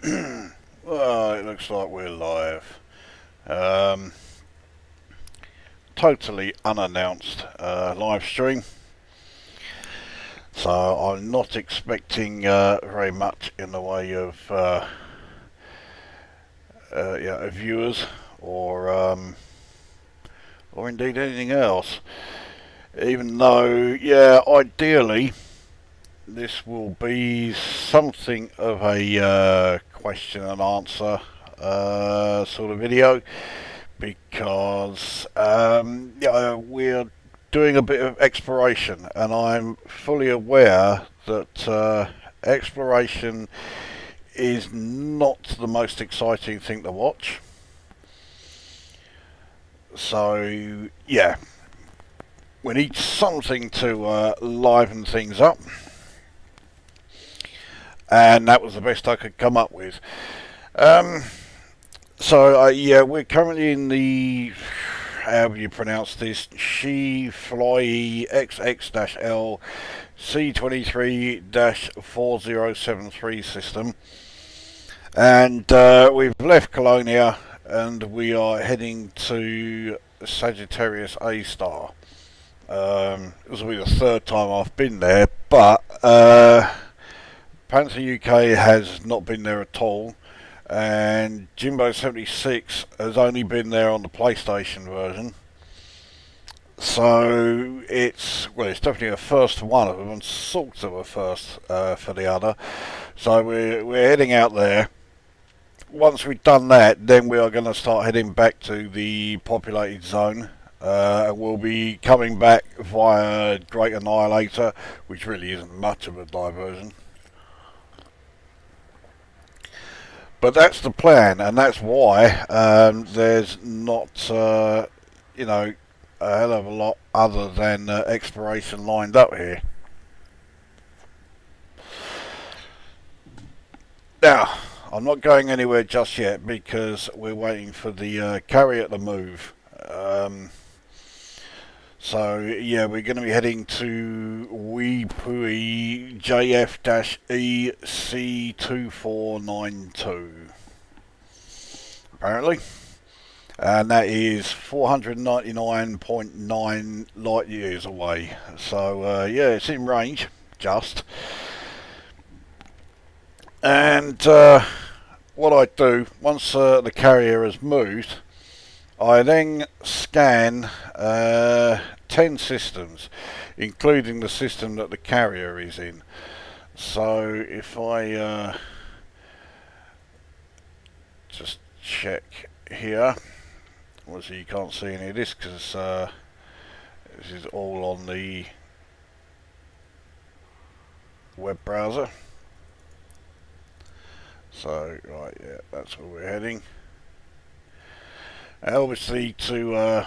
Well, it looks like we're live. Um, Totally unannounced live stream. So I'm not expecting very much in the way of viewers or indeed anything else. Even though, ideally this will be something of a question and answer sort of video, because we're doing a bit of exploration, and I'm fully aware that exploration is not the most exciting thing to watch. So yeah, we need something to liven things up, and that was the best I could come up with. We're currently in the, however you pronounce this, She Fly XX-L C23-4073 system, and we've left Colonia and we are heading to Sagittarius A star. This will be the third time I've been there, but Panther UK has not been there at all, and Jimbo76 has only been there on the PlayStation version. So it's definitely a first for one of them and sort of a first for the other. So we're heading out there. Once we've done that, then we are going to start heading back to the populated zone. We'll be coming back via Great Annihilator, which really isn't much of a diversion. But that's the plan, and that's why there's not, a hell of a lot other than exploration lined up here. Now, I'm not going anywhere just yet because we're waiting for the carrier to move. We're going to be heading to Weepui JF-E C2492, apparently. And that is 499.9 light years away. So, it's in range, just. And what I do, once the carrier has moved, I then scan 10 systems, including the system that the carrier is in. So if I just check here, obviously you can't see any of this because this is all on the web browser. So, right, yeah, that's where we're heading. And obviously, to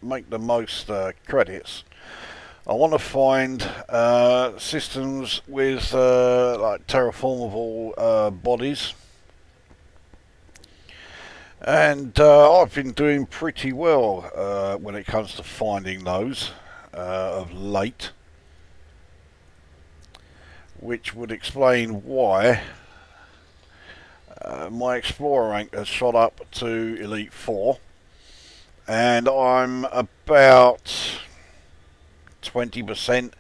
make the most credits, I want to find systems with like terraformable bodies. And I've been doing pretty well when it comes to finding those of late, which would explain why my Explorer rank has shot up to Elite 4, and I'm about 20%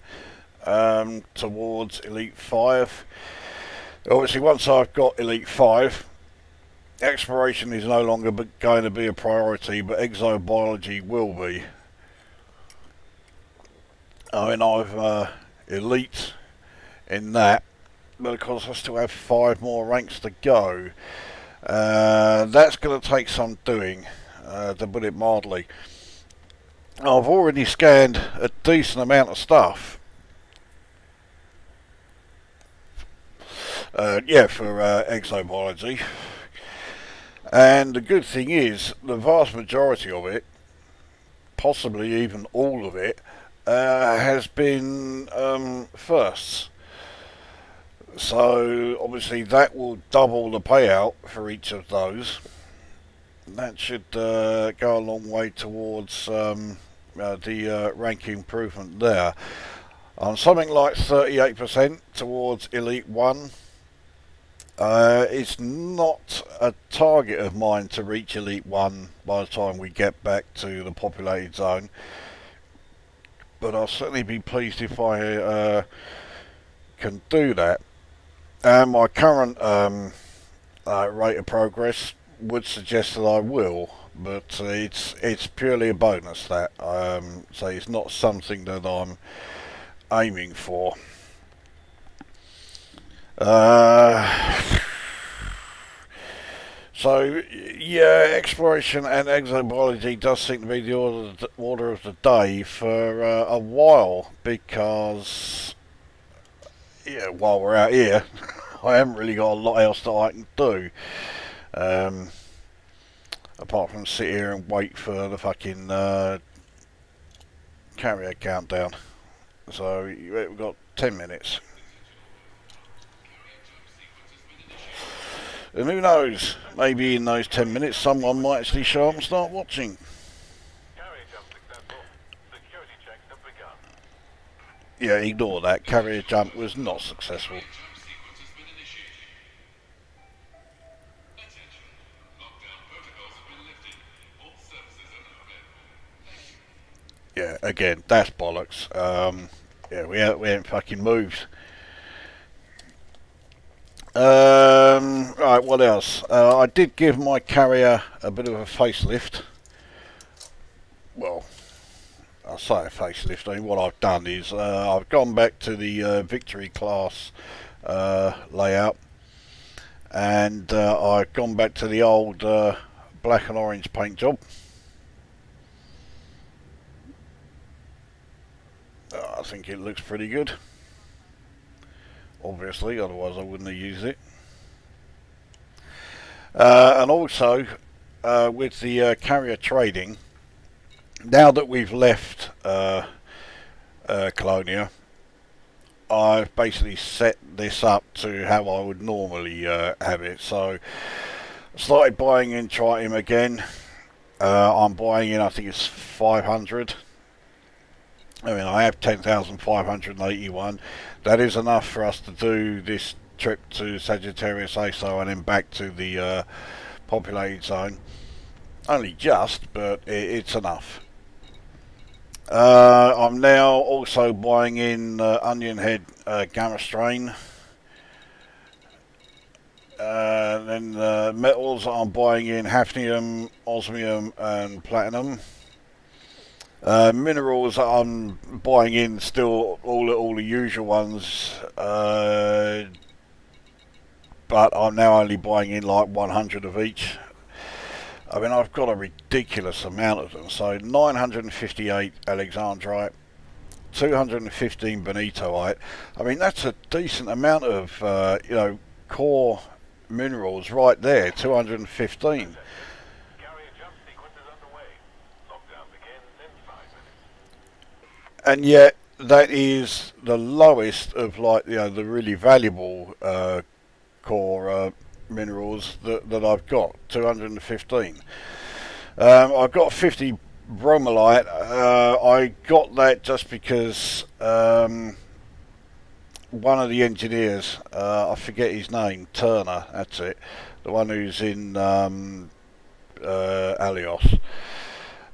towards Elite 5. Obviously, once I've got Elite 5, exploration is no longer going to be a priority, but exobiology will be. I mean, I've Elite in that, but of course I still have 5 more ranks to go. That's going to take some doing, to put it mildly. I've already scanned a decent amount of stuff. For exobiology. And the good thing is, the vast majority of it, possibly even all of it, has been firsts. So obviously that will double the payout for each of those. That should go a long way towards the rank improvement there. On something like 38% towards Elite 1, It's not a target of mine to reach Elite 1 by the time we get back to the populated zone, but I'll certainly be pleased if I can do that. And my current rate of progress would suggest that I will, but it's purely a bonus, that so it's not something that I'm aiming for. So yeah, exploration and exobiology does seem to be the order of the day for a while, because yeah, while we're out here, I haven't really got a lot else that I can do. Apart from sit here and wait for the fucking carrier countdown. So we've got 10 minutes. And who knows, maybe in those 10 minutes someone might actually show up and start watching. Yeah, ignore that. Carrier jump was not successful. Yeah, again, that's bollocks. Yeah, we ain't fucking moved. Right, what else? I did give my carrier a bit of a facelift. Well, I'll say a facelift. I mean, what I've done is I've gone back to the Victory class layout, and I've gone back to the old black and orange paint job. I think it looks pretty good. Obviously, otherwise I wouldn't have used it. And also, with the carrier trading, now that we've left Colonia, I've basically set this up to how I would normally have it. So, I started buying in Tritium again. I'm buying in, I think it's 500. I mean, I have 10,581. That is enough for us to do this trip to Sagittarius A and then back to the populated zone. Only just, but it's enough. I'm now also buying in onion head gamma strain. Then metals, I'm buying in hafnium, osmium and platinum. Minerals, I'm buying in still all the usual ones, but I'm now only buying in like 100 of each. I mean, I've got a ridiculous amount of them. So 958 alexandrite, 215 benitoite. I mean, that's a decent amount of core minerals right there. 215. And yet that is the lowest of, like, the really valuable core minerals that I've got. 215. I've got 50 bromellite. I got that just because one of the engineers, I forget his name, Turner, that's it, the one who's in Alios.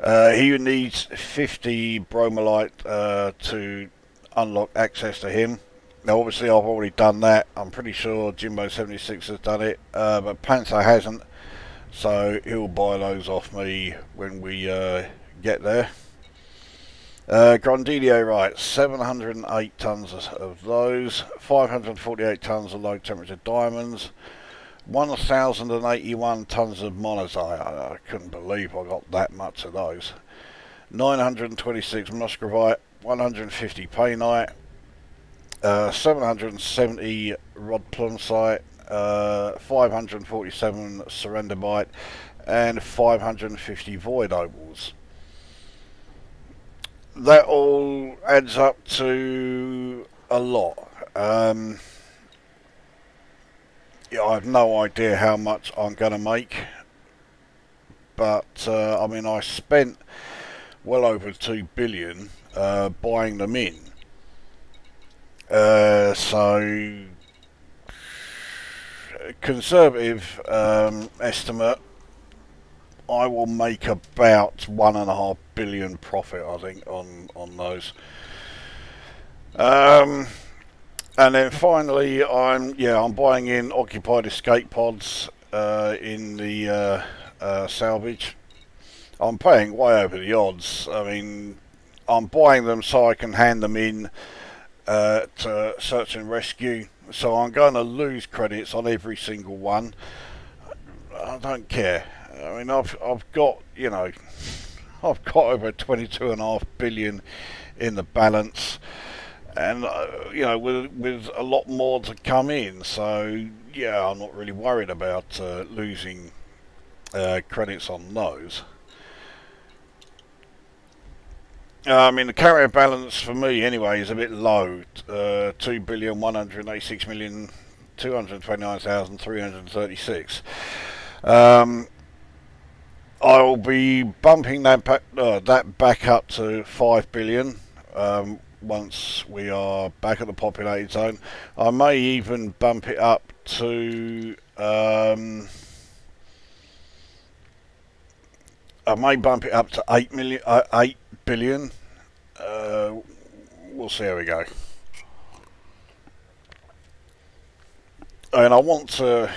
He needs 50 bromellite to unlock access to him. Now, obviously, I've already done that. I'm pretty sure Jimbo76 has done it, but Panther hasn't. So he'll buy those off me when we get there. Grandidio, right, 708 tons of those, 548 tons of low temperature diamonds, 1,081 tons of monazite. I couldn't believe I got that much of those. 926 muscovite, 150 painite, 770 rodplumsite, 547 serendibite, and 550 void opals. That all adds up to a lot. Yeah, I have no idea how much I'm going to make, but I mean, I spent well over 2 billion buying them in. So conservative estimate, I will make about 1.5 billion profit, I think, on those. And then finally, I'm buying in occupied escape pods in the salvage. I'm paying way over the odds. I mean, I'm buying them so I can hand them in to search and rescue. So I'm going to lose credits on every single one. I don't care. I mean, I've got, I've got over 22.5 billion in the balance, and with a lot more to come in. So yeah, I'm not really worried about losing credits on those. I mean, the carrier balance for me anyway is a bit low. 2,186,229,336. I'll be bumping that back up to 5 billion once we are back at the populated zone. I may even bump it up to I may bump it up to 8 billion. We'll see how we go. And I want to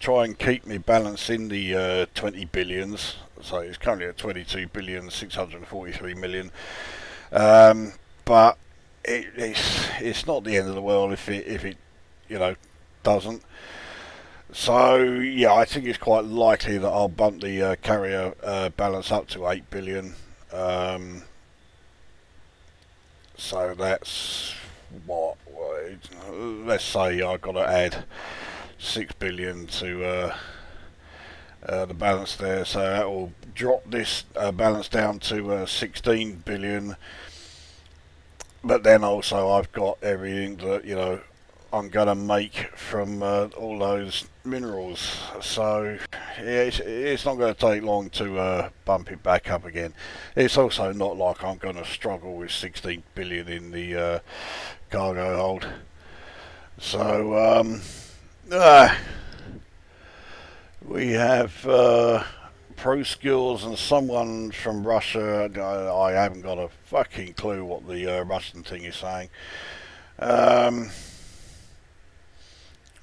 try and keep my balance in the 20 billions. So it's currently at 22,643,000,000. But it's not the end of the world if it doesn't. So yeah, I think it's quite likely that I'll bump the carrier balance up to 8 billion. So that's what, let's say I've got to add 6 billion to the balance there, so that will drop this balance down to 16 billion. But then also I've got everything that I'm gonna make from all those minerals, so yeah, it's not going to take long to bump it back up again. It's also not like I'm going to struggle with 16 billion in the cargo hold. So we have Pro Skills and someone from Russia. I haven't got a fucking clue what the Russian thing is saying.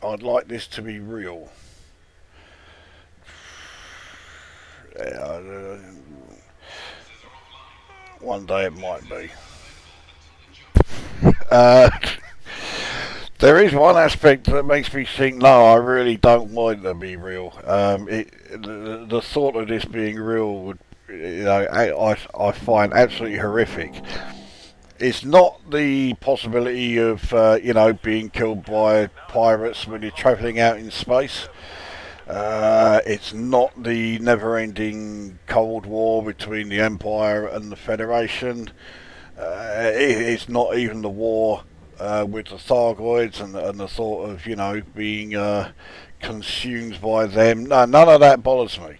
I'd like this to be real. One day it might be. There is one aspect that makes me think, no, I really don't want it to be real. The thought of this being real would, I find absolutely horrific. It's not the possibility of, being killed by pirates when you're travelling out in space. It's not the never-ending Cold War between the Empire and the Federation. It's not even the war with the Thargoids and the thought of, being consumed by them. No, none of that bothers me.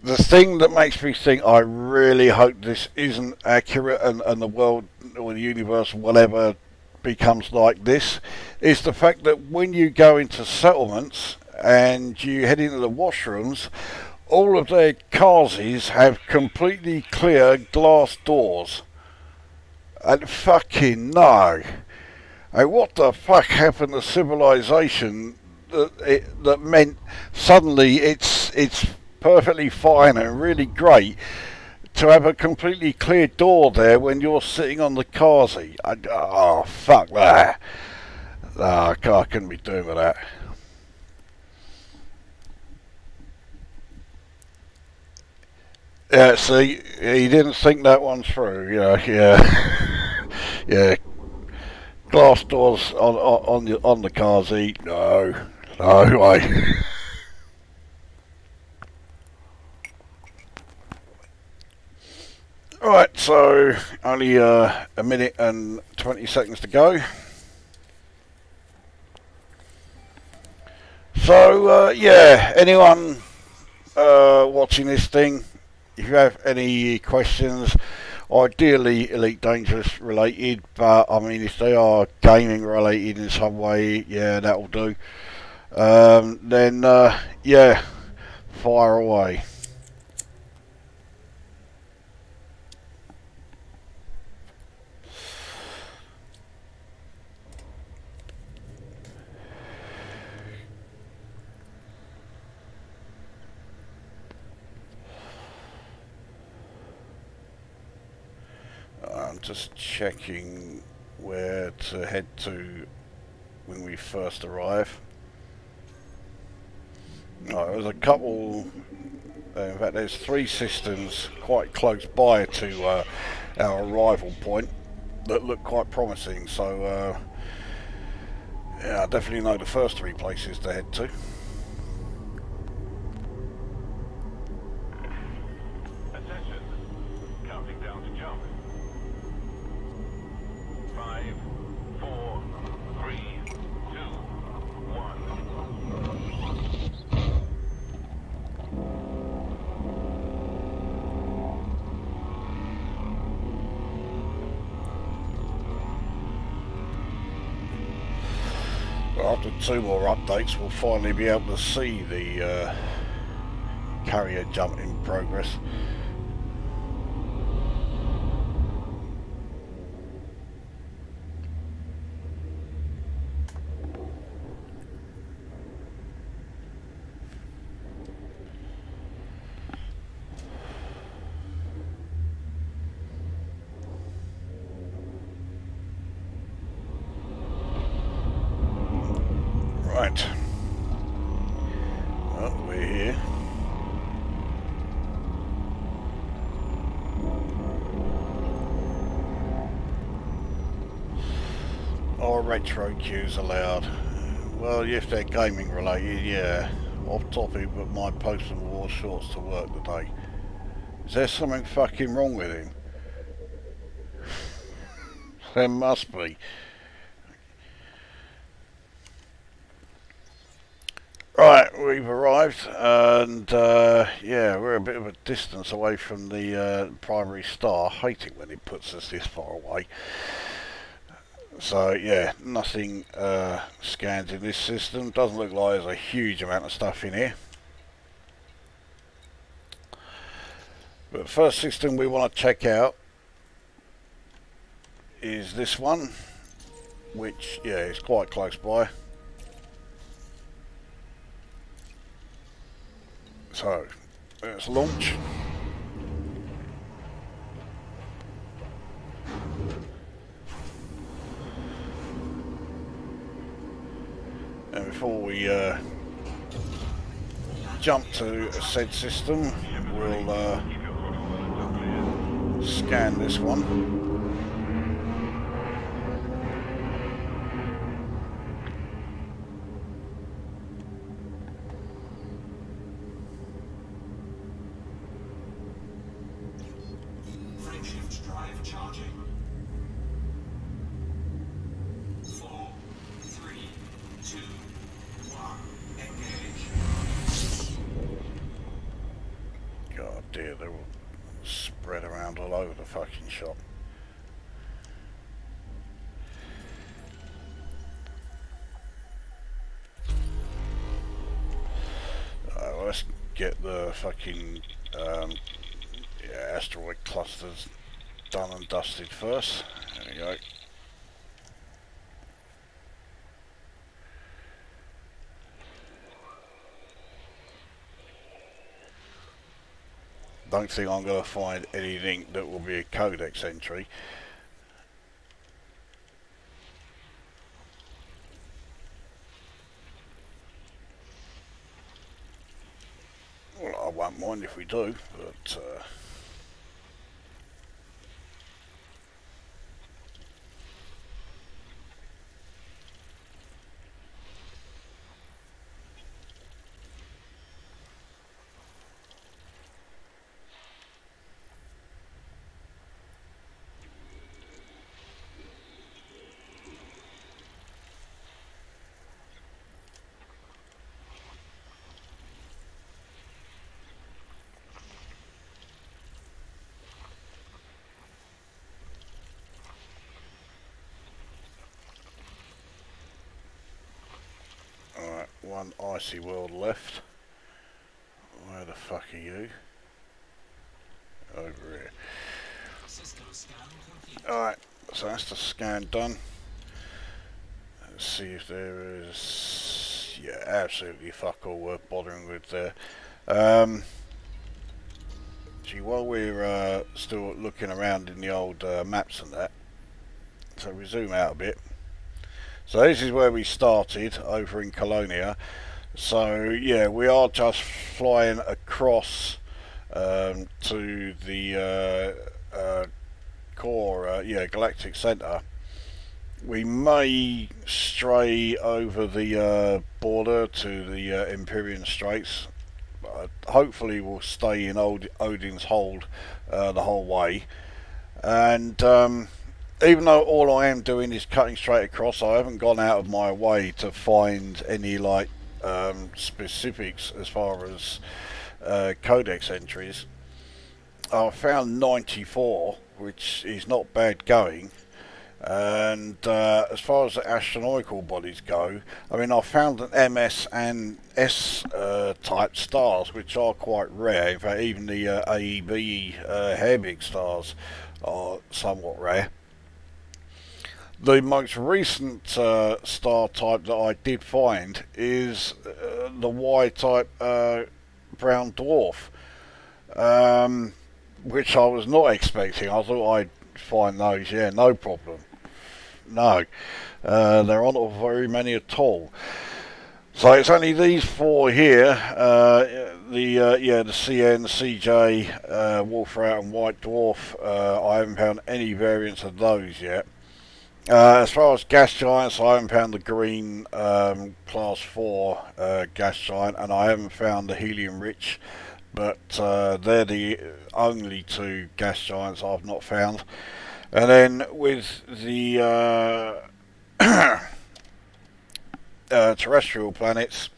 The thing that makes me think I really hope this isn't accurate and the world or the universe, whatever, becomes like this, is the fact that when you go into settlements and you head into the washrooms, all of their cars have completely clear glass doors. And fucking no. And what the fuck happened to civilization that meant suddenly it's perfectly fine and really great to have a completely clear door there when you're sitting on the carsy? Oh, fuck that. No, I couldn't be doing with that. Yeah, see, he didn't think that one through. Yeah. Yeah. Glass doors on the carsy. No way. Right, so only a minute and 20 seconds to go. So yeah, anyone watching this thing, if you have any questions, ideally Elite Dangerous related, but I mean if they are gaming related in some way, yeah, that'll do. then yeah, fire away. I'm just checking where to head to when we first arrive. There's a couple, in fact there's 3 systems quite close by to our arrival point that look quite promising, so yeah, I definitely know the first 3 places to head to. Attention, counting down to jump. 5, 4, 3, 2, 1. After 2 more updates, we'll finally be able to see the carrier jump in progress. Right. Well, we're here. Or retro cues allowed. Well, if they're gaming related, yeah. Off topic, but my Postman wore shorts to work today. Is there something fucking wrong with him? There must be. Right, we've arrived, and yeah, we're a bit of a distance away from the primary star. I hate it when it puts us this far away. So yeah, nothing scanned in this system. Doesn't look like there's a huge amount of stuff in here. But the first system we want to check out is this one, which yeah is quite close by. So let's launch. And before we jump to a said system, we'll scan this one. God dear, they will spread around all over the fucking shop. Let's get the fucking asteroid clusters done and dusted first. There we go. Don't think I'm going to find anything that will be a codex entry. Well, I won't mind if we do, but one icy world left. Where the fuck are you? Over here. Alright, so that's the scan done. Let's see if there is... yeah, absolutely fuck all worth bothering with there. Gee, while we're still looking around in the old maps and that, so we zoom out a bit. So this is where we started, over in Colonia. So yeah, we are just flying across to the core, galactic centre. We may stray over the border to the Empyrean Straits. Hopefully we'll stay in Odin's Hold the whole way. And even though all I am doing is cutting straight across, I haven't gone out of my way to find any like specifics as far as codex entries. I found 94, which is not bad going. And as far as the astronomical bodies go, I mean, I found an MS and S type stars, which are quite rare. In fact, even the AEB hair-big stars are somewhat rare. The most recent star type that I did find is the Y-type brown dwarf, which I was not expecting. I thought I'd find those, yeah, no problem. No, there aren't very many at all. So it's only these four here, the CN, the CJ, Wolfrat and White Dwarf. I haven't found any variants of those yet. As far as gas giants, I haven't found the green class 4 gas giant, and I haven't found the helium rich, but they're the only two gas giants I've not found. And then with the terrestrial planets,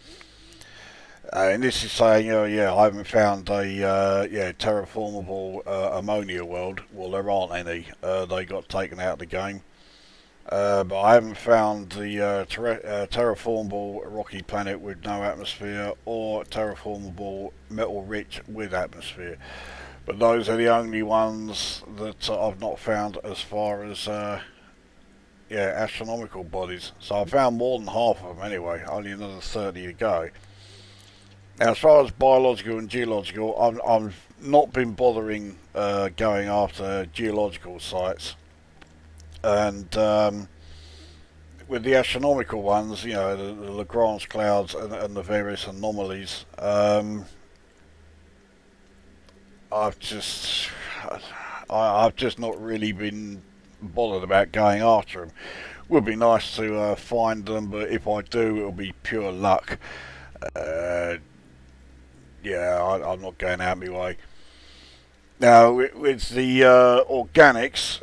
and this is saying, oh yeah, I haven't found a terraformable ammonia world. Well, there aren't any. They got taken out of the game. But I haven't found the terraformable rocky planet with no atmosphere, or terraformable metal rich with atmosphere. But those are the only ones that I've not found as far as astronomical bodies. So I found more than half of them anyway, only another 30 to go. Now, as far as biological and geological, I've not been bothering going after geological sites. And with the astronomical ones, you know, the Lagrange clouds and the various anomalies, I've just not really been bothered about going after them. Would be nice to find them, but if I do, it'll be pure luck. I'm not going out my way. Now, with the organics,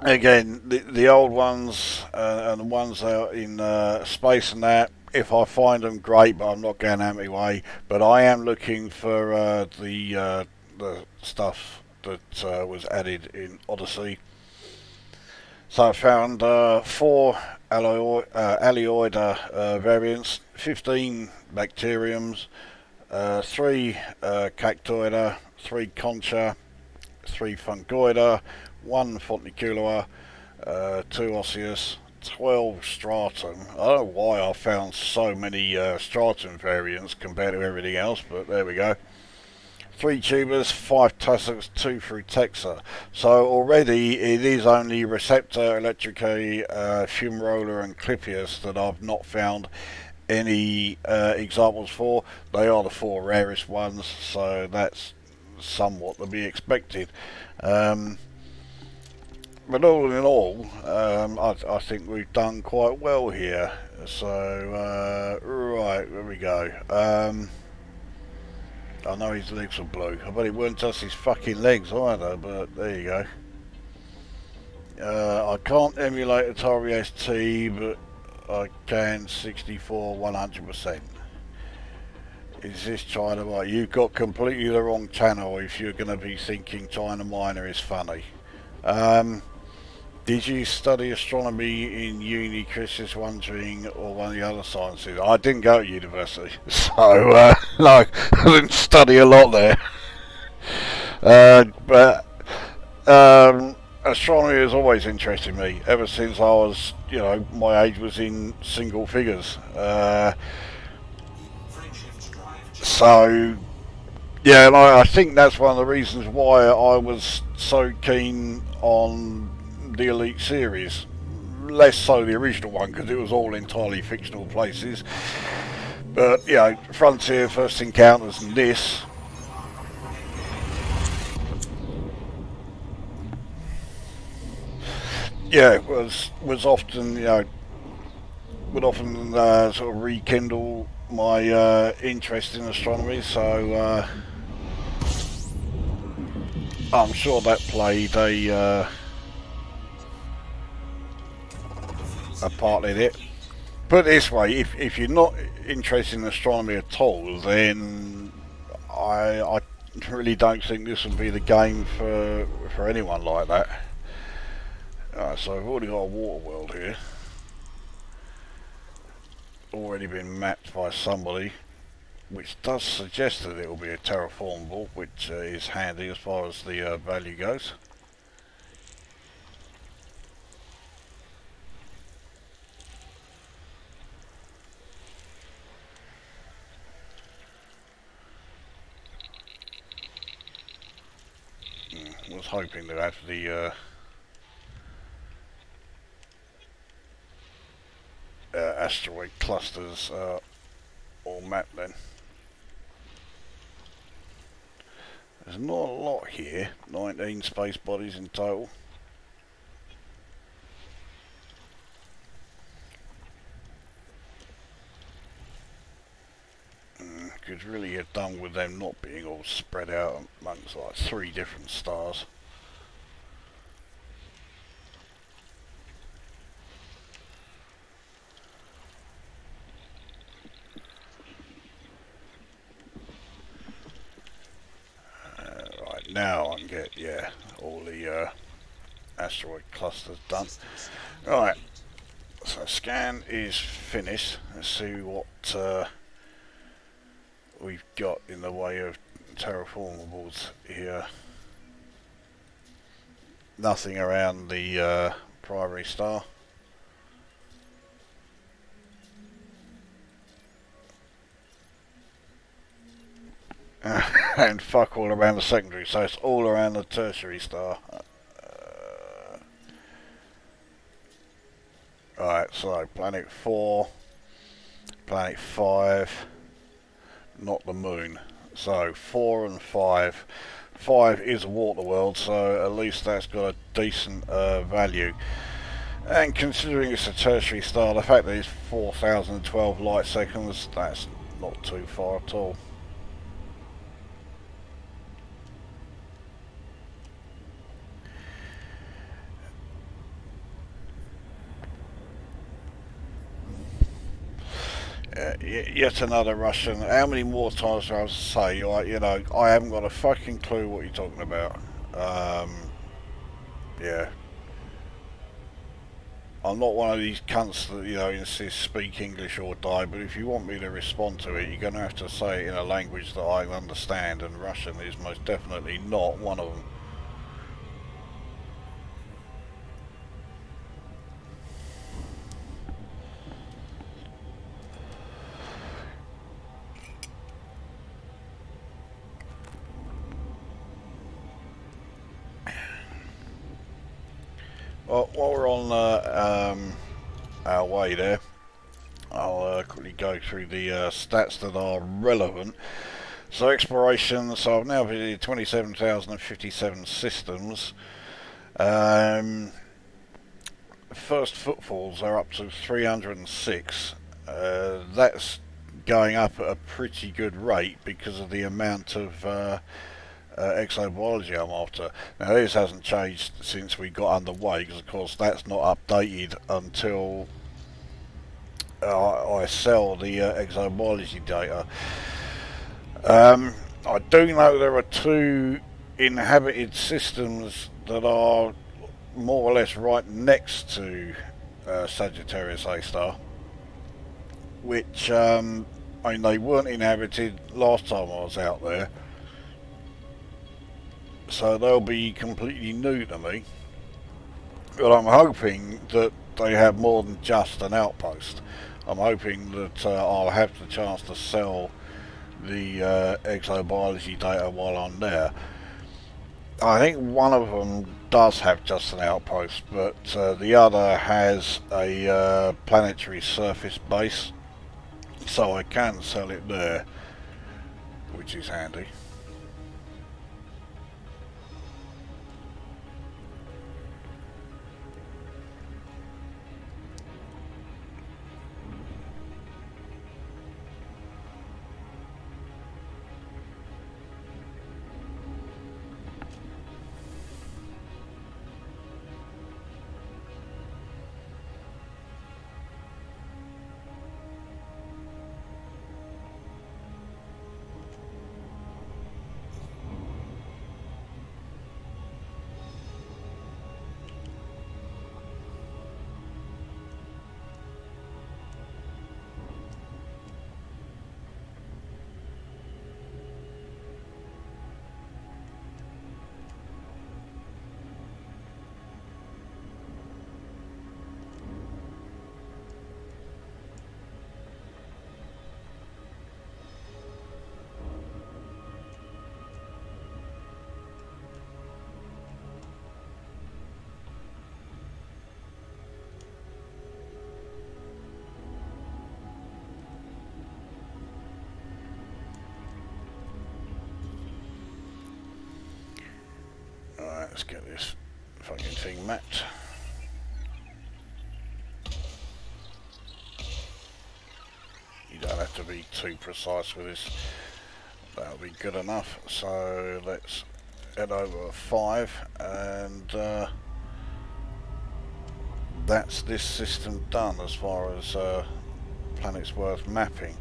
again, the old ones and the ones out in space and that, if I find them, great, but I'm not going out my way. But I am looking for the stuff that was added in Odyssey. So I found 4 alloid variants, 15 bacteriums, 3 cactoida, 3 concha, 3 fungoida, 1 fonticula, 2 osseous, 12 stratum. I don't know why I found so many stratum variants compared to everything else, but there we go. 3 tubers, 5 tussocks, 2 frutexa. So already it is only Receptor, Electricae, Fumarola and Clippius that I've not found any examples for. They are the 4 rarest ones, so that's somewhat to be expected. But all in all, I think we've done quite well here. So, right, there we go. I know his legs are blue. I bet it weren't just his fucking legs either, but there you go. I can't emulate Atari ST, but I can 64 100%. Is this China Minor? You've got completely the wrong channel if you're going to be thinking China Minor is funny. Did you study astronomy in uni, Chris is wondering, or one of the other sciences? I didn't go to university, so no, I didn't study a lot there. But astronomy has always interested me ever since I was, my age was in single figures. So yeah, and I think that's one of the reasons why I was so keen on the Elite series. Less so the original one because it was all entirely fictional places. But Frontier, First Encounters, and this. Yeah, was often would often sort of rekindle my interest in astronomy. So I'm sure that played a part in it. Put it this way, if you're not interested in astronomy at all, then I really don't think this would be the game for anyone like that. So I've already got a water world here. Already been mapped by somebody, which does suggest that it will be a terraformable, which is handy as far as the value goes. Was hoping to have the asteroid clusters all mapped then. There's not a lot here, 19 space bodies in total. Could really get done with them not being all spread out amongst like 3 different stars. Right, now I can get, all the asteroid clusters done. Right, so scan is finished. Let's see what we've got in the way of terraformables here. Nothing around the primary star. And fuck all around the secondary, so it's all around the tertiary star. Right, so planet 4, planet 5, not the moon. So 4 and 5. 5 is a water world, so at least that's got a decent value. And considering it's a tertiary star, the fact that it's 4012 light seconds, that's not too far at all. Yet another Russian. How many more times do I have to say? I haven't got a fucking clue what you're talking about. Yeah. I'm not one of these cunts that, insist speak English or die, but if you want me to respond to it, you're going to have to say it in a language that I understand, and Russian is most definitely not one of them. Well, while we're on our way there, I'll quickly go through the stats that are relevant. So exploration, so I've now visited 27,057 systems. First footfalls are up to 306. That's going up at a pretty good rate because of the amount of exobiology I'm after. Now this hasn't changed since we got underway, because of course that's not updated until I sell the exobiology data. I do know there are 2 inhabited systems that are more or less right next to Sagittarius A star, which I mean, they weren't inhabited last time I was out there, so they'll be completely new to me. But I'm hoping that they have more than just an outpost. I'm hoping that I'll have the chance to sell the exobiology data while I'm there. I think one of them does have just an outpost, but the other has a planetary surface base, so I can sell it there, which is handy. Alright, let's get this fucking thing mapped. You don't have to be too precise with this. That'll be good enough. So let's head over 5 and that's this system done as far as planets worth mapping.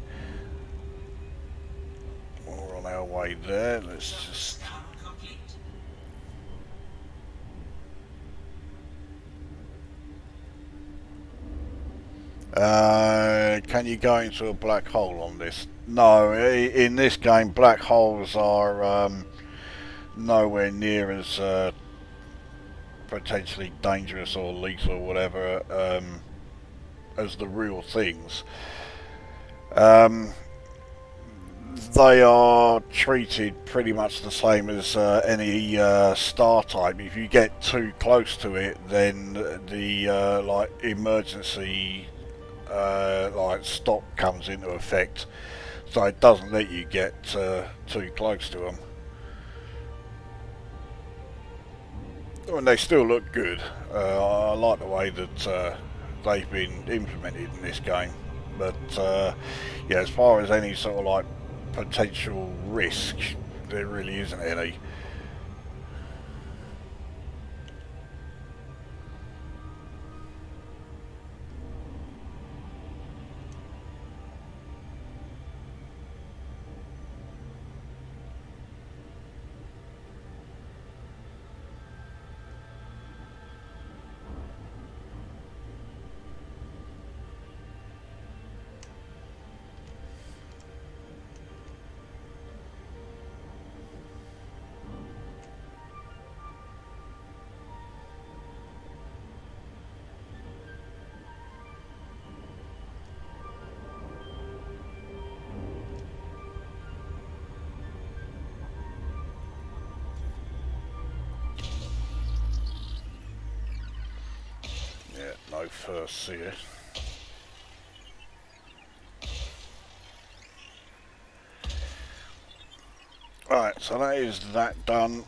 We're on our way there. Let's just can you go into a black hole on this? No, in this game black holes are nowhere near as potentially dangerous or lethal or whatever as the real things. They are treated pretty much the same as any star type. If you get too close to it, then the like emergency like stop comes into effect, so it doesn't let you get too close to them. And they still look good. I like the way that they've been implemented in this game, but yeah, as far as any sort of like potential risk, there really isn't any. No first here. Right, so that is that done.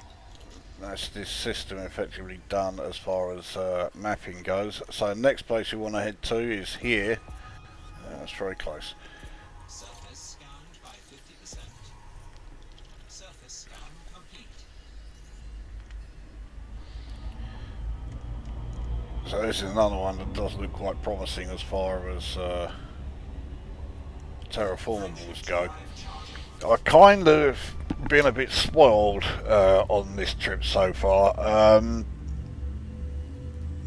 That's this system effectively done as far as mapping goes. So the next place we want to head to is here. That's very close. Surface scanned by 50%. Surface scan complete. So this is another one that does look quite promising as far as terraformables go. I've kind of been a bit spoiled on this trip so far.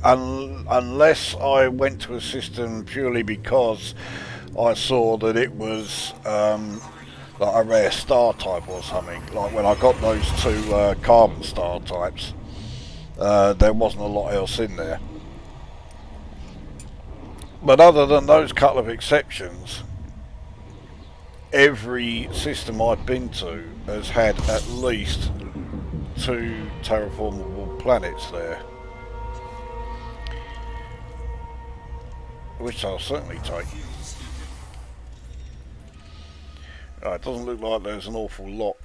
unless I went to a system purely because I saw that it was like a rare star type or something. Like when I got those two carbon star types, there wasn't a lot else in there. But other than those couple of exceptions, every system I've been to has had at least 2 terraformable planets there, which I'll certainly take. It doesn't look like there's an awful lot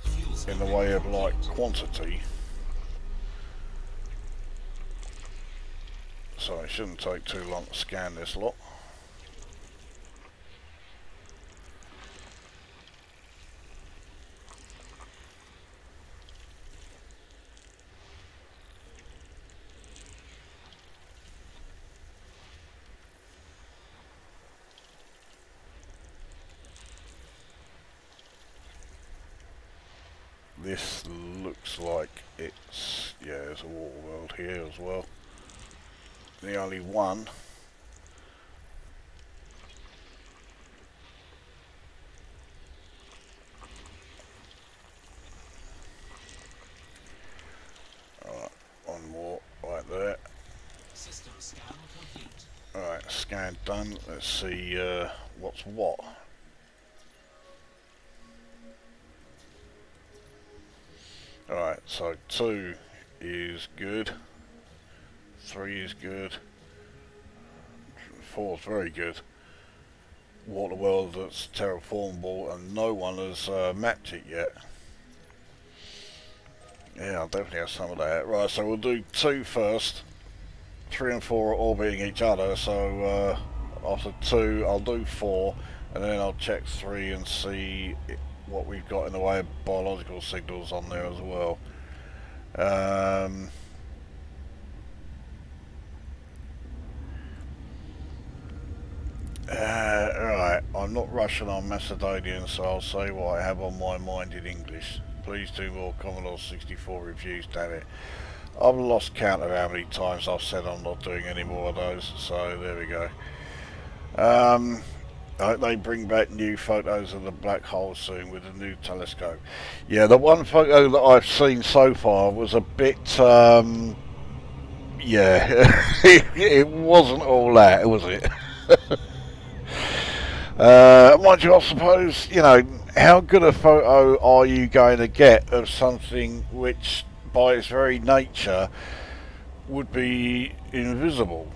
in the way of like quantity, so it shouldn't take too long to scan this lot. This looks like it's, yeah, there's a water world here as well. The only one. Alright, one more right there. System scan complete. Alright, scan done. Let's see what's what. Alright, so 2 is good, 3 is good, 4 is very good. Water world that's terraformable, and no one has mapped it yet. Yeah, I'll definitely have some of that. Right, so we'll do 2 first. 3 and 4 are orbiting each other, so after 2 I'll do 4, and then I'll check 3 and see what we've got in the way of biological signals on there as well. Right, I'm not Russian, I'm Macedonian, so I'll say what I have on my mind in English. Please do more Commodore 64 reviews, damn it. I've lost count of how many times I've said I'm not doing any more of those, so there we go. I hope they bring back new photos of the black hole soon with a new telescope. Yeah, the one photo that I've seen so far was a bit, yeah, it wasn't all that, was it? Mind you, I suppose, you know, how good a photo are you going to get of something which, by its very nature, would be invisible?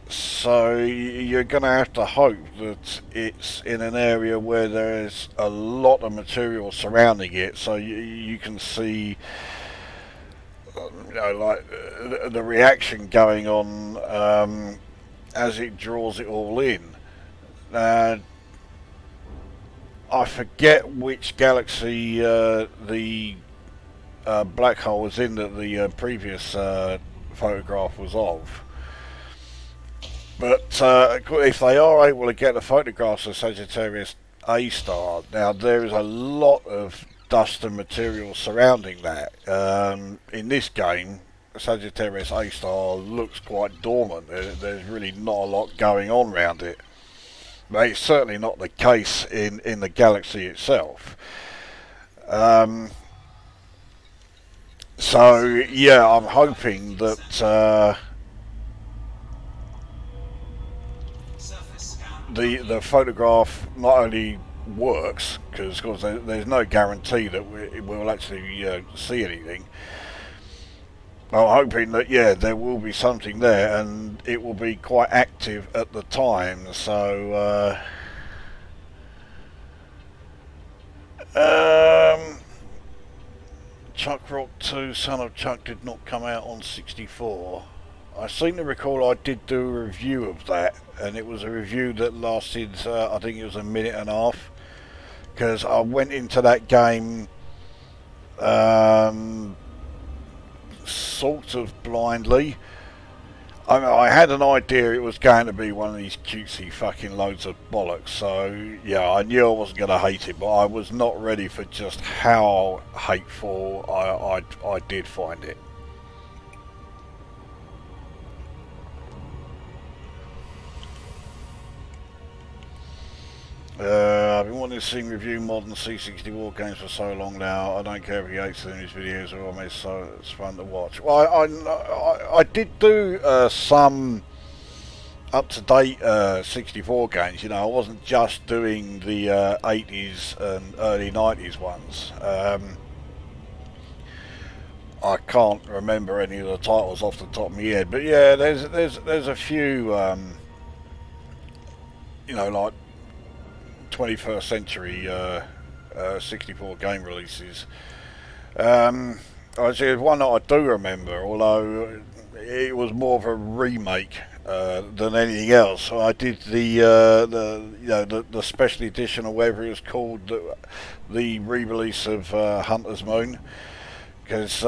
So you're going to have to hope that it's in an area where there's a lot of material surrounding it, so you can see, you know, like the reaction going on as it draws it all in. I forget which galaxy the black hole was in that the previous photograph was of. But if they are able to get the photographs of Sagittarius A star, now there is a lot of dust and material surrounding that. In this game, Sagittarius A star looks quite dormant. There's really not a lot going on around it. But it's certainly not the case in the galaxy itself. So yeah, I'm hoping that the photograph not only works, because of course there's no guarantee that we'll actually see anything. I'm hoping that, yeah, there will be something there and it will be quite active at the time. So Chuck Rock 2 Son of Chuck did not come out on 64. I seem to recall I did do a review of that, and it was a review that lasted, I think it was a minute and a half, because I went into that game sort of blindly. I mean, I had an idea it was going to be one of these cutesy fucking loads of bollocks, so yeah, I knew I wasn't going to hate it, but I was not ready for just how hateful I did find it. I've been wanting to see review modern C64 games for so long now. I don't care if he hates doing his videos or I mean, so it's fun to watch. Well, I did do some up-to-date 64 games. You know, I wasn't just doing the 80s and early 90s ones. I can't remember any of the titles off the top of my head, but yeah, there's a few, you know, like 21st century 64 game releases. I see one that I do remember, although it was more of a remake than anything else. I did the special edition or whatever it was called, the re-release of Hunter's Moon, because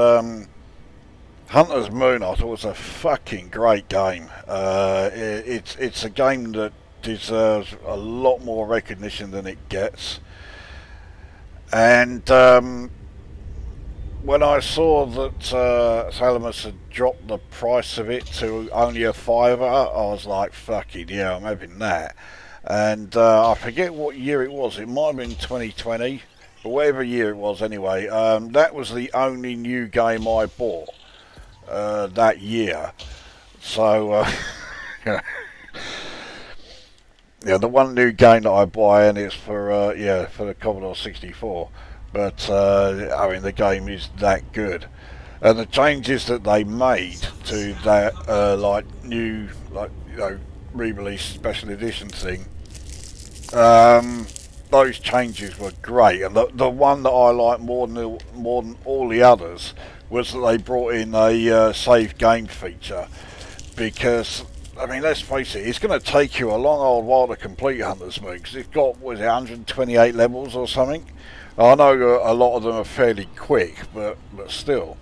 Hunter's Moon I thought was a fucking great game. It's a game that deserves a lot more recognition than it gets, and when I saw that Salamis had dropped the price of it to only a fiver, I was like, fucking yeah, I'm having that. And I forget what year it was, it might have been 2020, but whatever year it was anyway, that was the only new game I bought that year. So yeah, the one new game that I buy, and it's for for the Commodore 64. But I mean, the game is that good, and the changes that they made to that, like new, like re-release special edition thing, those changes were great. And the one that I like more than all the others was that they brought in a save game feature, because I mean, let's face it, it's going to take you a long old while to complete Hunter's Moon, because it's got, what is it, 128 levels or something? I know a lot of them are fairly quick, but still.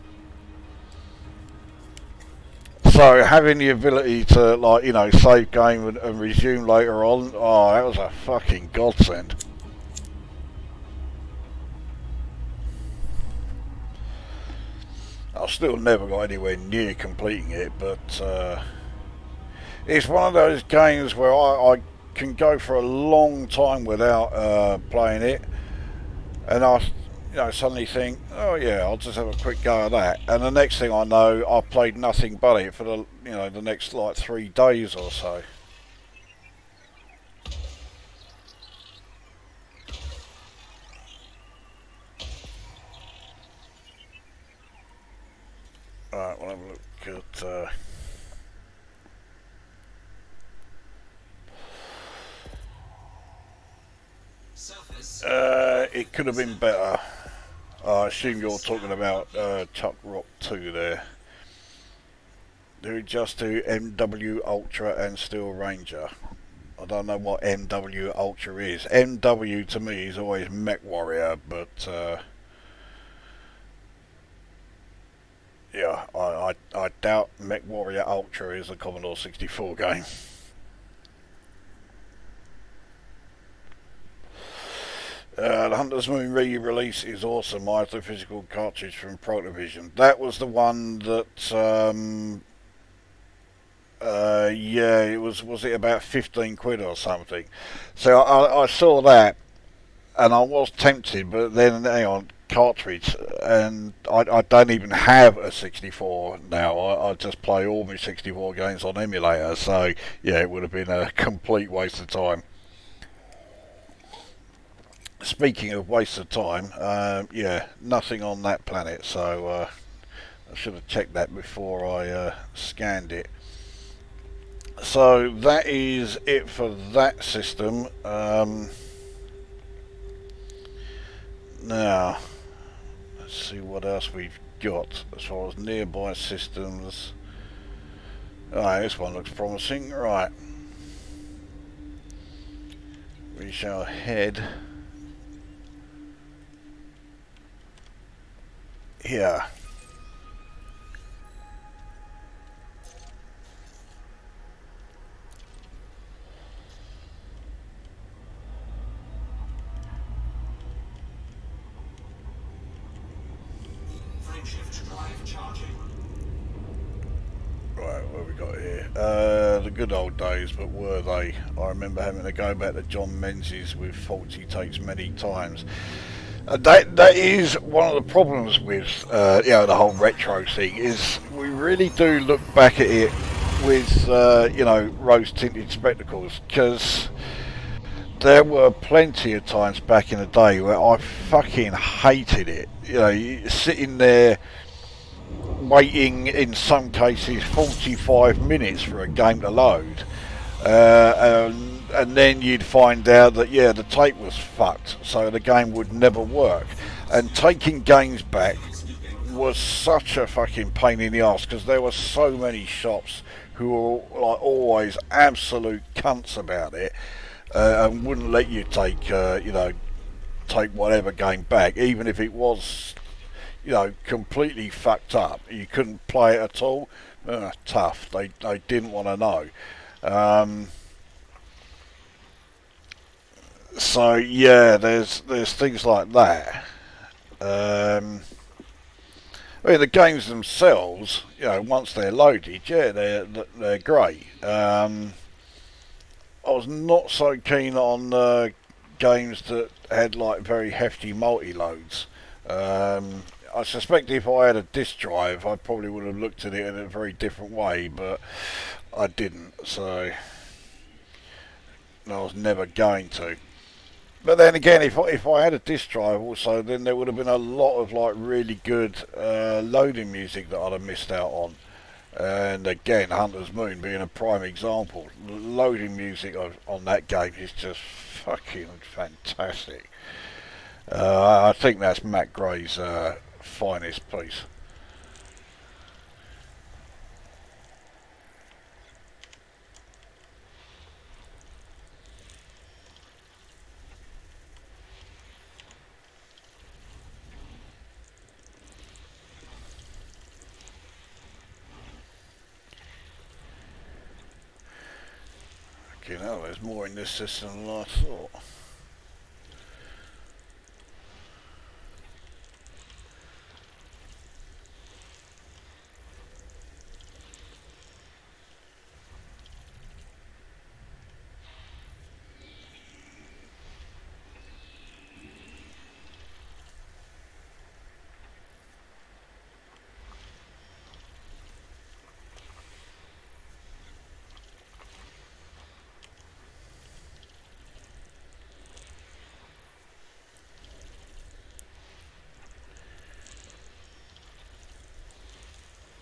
So having the ability to, like, you know, save game and resume later on, oh, that was a fucking godsend. I've still never got anywhere near completing it, but it's one of those games where I can go for a long time without playing it, and I, you know, suddenly think, oh yeah, I'll just have a quick go at that, and the next thing I know, I've played nothing but it for the, you know, the next like 3 days or so. Right, we'll have a look at. It could have been better. I assume you're talking about Chuck Rock 2 there. Do just do MW Ultra and Steel Ranger. I don't know what MW Ultra is. MW to me is always Mech Warrior, but yeah, I doubt Mech Warrior Ultra is a Commodore 64 game. The Hunter's Moon re-release is awesome. I have the physical cartridge from Protovision. That was the one that, yeah, it was it about 15 quid or something? So I saw that, and I was tempted, but then, hang on, cartridge, and I don't even have a 64 now. I just play all my 64 games on emulator, so yeah, it would have been a complete waste of time. Speaking of waste of time, yeah, nothing on that planet, so I should have checked that before I scanned it. So that is it for that system. Now, let's see what else we've got as far as nearby systems. Alright, this one looks promising. Right, we shall head here. Frameshift drive charging. Right, what have we got here? The good old days, but were they? I remember having to go back to John Menzies with faulty takes many times. That is one of the problems with the whole retro thing, is we really do look back at it with rose tinted spectacles, because there were plenty of times back in the day where I fucking hated it. You sitting there waiting, in some cases 45 minutes for a game to load, and then you'd find out that the tape was fucked, so the game would never work. And taking games back was such a fucking pain in the arse, because there were so many shops who were like always absolute cunts about it, and wouldn't let you take whatever game back, even if it was completely fucked up. You couldn't play it at all. Tough. They didn't want to know. So yeah, there's things like that. I mean, the games themselves, once they're loaded, they're great. I was not so keen on games that had like very hefty multi-loads. I suspect if I had a disk drive, I probably would have looked at it in a very different way, but I didn't, so I was never going to. But then again, if I had a disk drive also, then there would have been a lot of like really good loading music that I'd have missed out on. And again, Hunter's Moon being a prime example. Loading music on that game is just fucking fantastic. I think that's Matt Gray's finest piece. There's more in this system than I thought.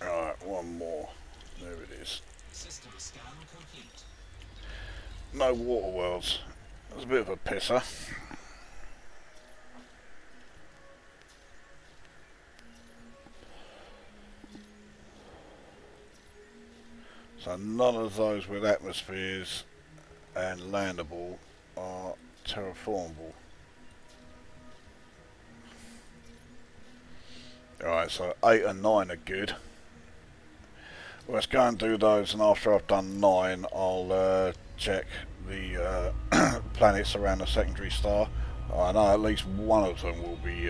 Alright, one more. There it is. System scan complete. No water worlds. That's a bit of a pisser. So none of those with atmospheres and landable are terraformable. Alright, so 8 and 9 are good. Let's go and do those, and after I've done 9, I'll check the planets around the secondary star. I know at least one of them will be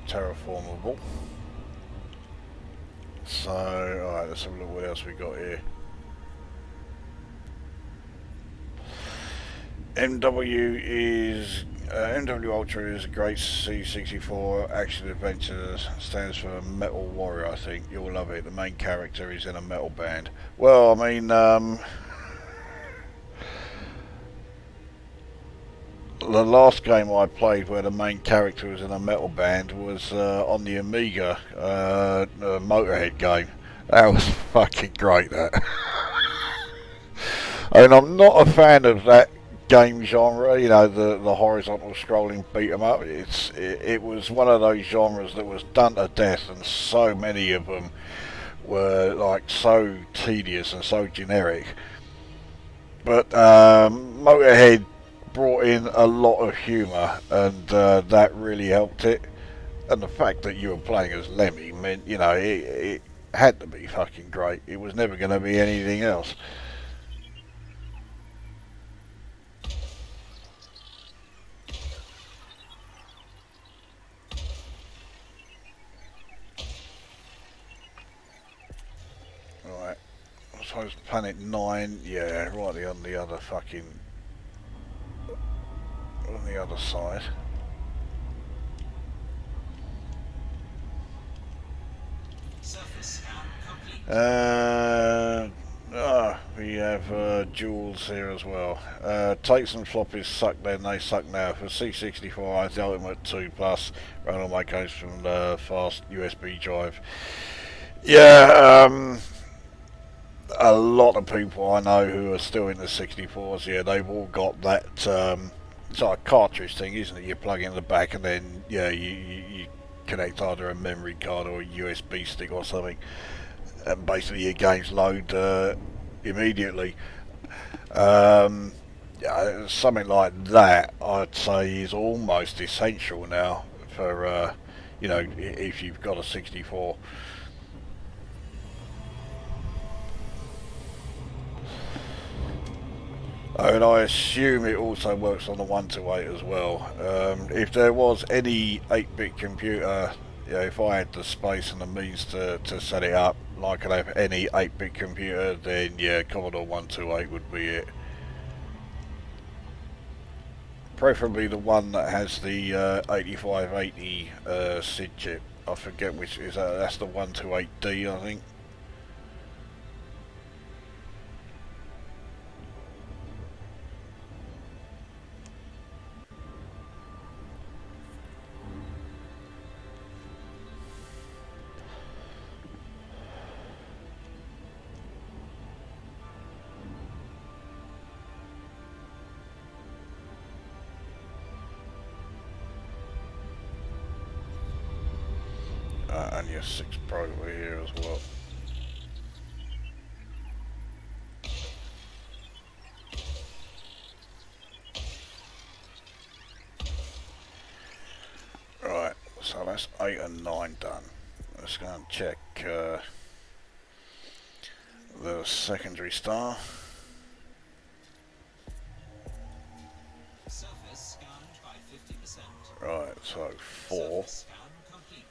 terraformable. So, alright, let's have a look what else we got here. MW Ultra is a great C64 action adventure. Stands for Metal Warrior, I think. You'll love it. The main character is in a metal band. Well, I mean, the last game I played where the main character was in a metal band was on the Amiga Motorhead game. That was fucking great, that. I mean, I'm not a fan of that game genre, the horizontal scrolling beat 'em up. It was one of those genres that was done to death, and so many of them were like so tedious and so generic. But Motorhead brought in a lot of humour, and that really helped it. And the fact that you were playing as Lemmy meant, it had to be fucking great. It was never going to be anything else. suppose Planet 9, yeah, right on the other fucking... on the other side. Surface scan complete. We have jewels here as well. Takes and floppies suck then, they suck now. For C64, it's the Ultimate 2 Plus, run all my games from the fast USB drive. Yeah, a lot of people I know who are still in the 64s, yeah, they've all got that, it's like a cartridge thing, isn't it? You plug in the back and then, yeah, you connect either a memory card or a USB stick or something, and basically your games load immediately. Yeah, something like that I'd say is almost essential now for you know, if you've got a 64. And I assume it also works on the 128 as well. If there was any 8-bit computer, you know, if I had the space and the means to set it up like I have any 8-bit computer, then yeah, Commodore 128 would be it. Preferably the one that has the 8580 SID chip. I forget which is that's the 128D, I think. And your 6 Pro over here as well. Right, so that's 8 and 9 done. Let's go and check the secondary star. Surface scanned by 50%. Right, so 4. Surface scan complete.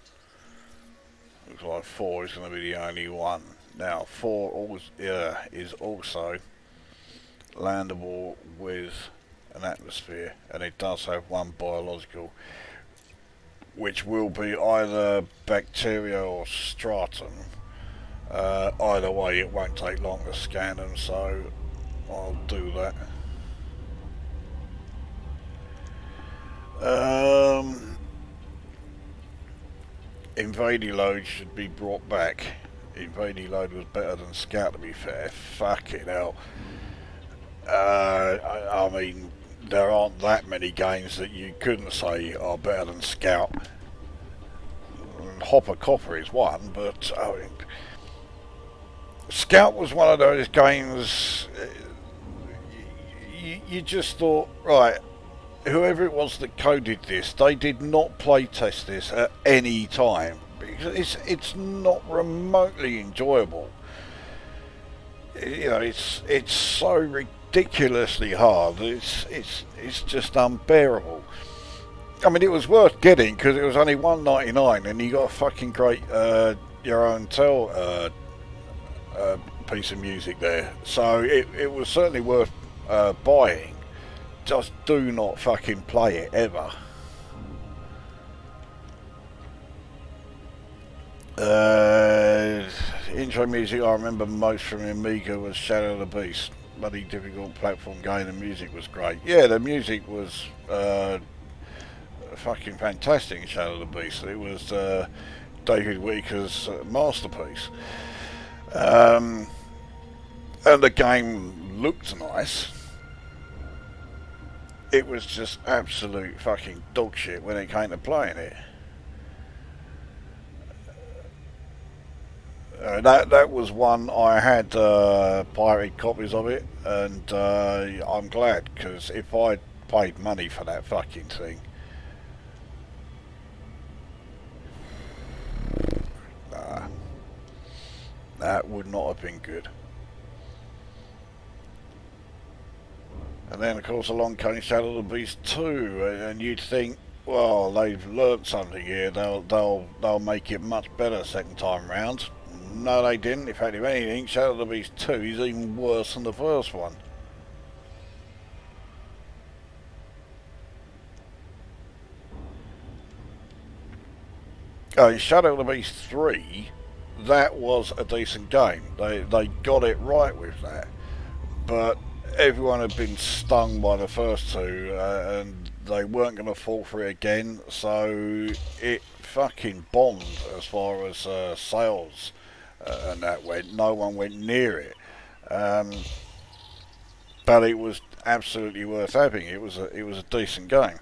Looks like 4 is going to be the only one. Now 4 is also landable with an atmosphere, and it does have one biological, which will be either bacteria or stratum. Either way, it won't take long to scan them, so I'll do that. Invading load should be brought back. Invading load was better than Scout, to be fair. Fucking hell. I mean, there aren't that many games that you couldn't say are better than Scout. Hopper Copper is one, but I mean, Scout was one of those games you just thought, right, whoever it was that coded this, they did not play test this at any time, because it's not remotely enjoyable. You know, it's so ridiculously hard. It's just unbearable. I mean, it was worth getting because it was only $1.99, and you got a fucking great your own tell piece of music there. So it was certainly worth buying. Just do not fucking play it ever. Intro music I remember most from Amiga was Shadow of the Beast. Bloody difficult platform game. The music was great. Yeah, the music was fucking fantastic in Shadow of the Beast. It was David Weaker's masterpiece. And the game looked nice. It was just absolute fucking dog shit when it came to playing it. That was one I had pirated copies of it, and I'm glad, because if I'd paid money for that fucking thing, nah, that would not have been good. And then of course along came Shadow of the Beast 2, and you'd think, well, they've learnt something here, they'll make it much better second time round. No, they didn't. In fact, if anything, Shadow of the Beast 2 is even worse than the first one. Shadow of the Beast 3, that was a decent game. They got it right with that. But everyone had been stung by the first two, and they weren't going to fall for it again, so it fucking bombed as far as sales and that went. No one went near it. But it was absolutely worth having. It was a decent game.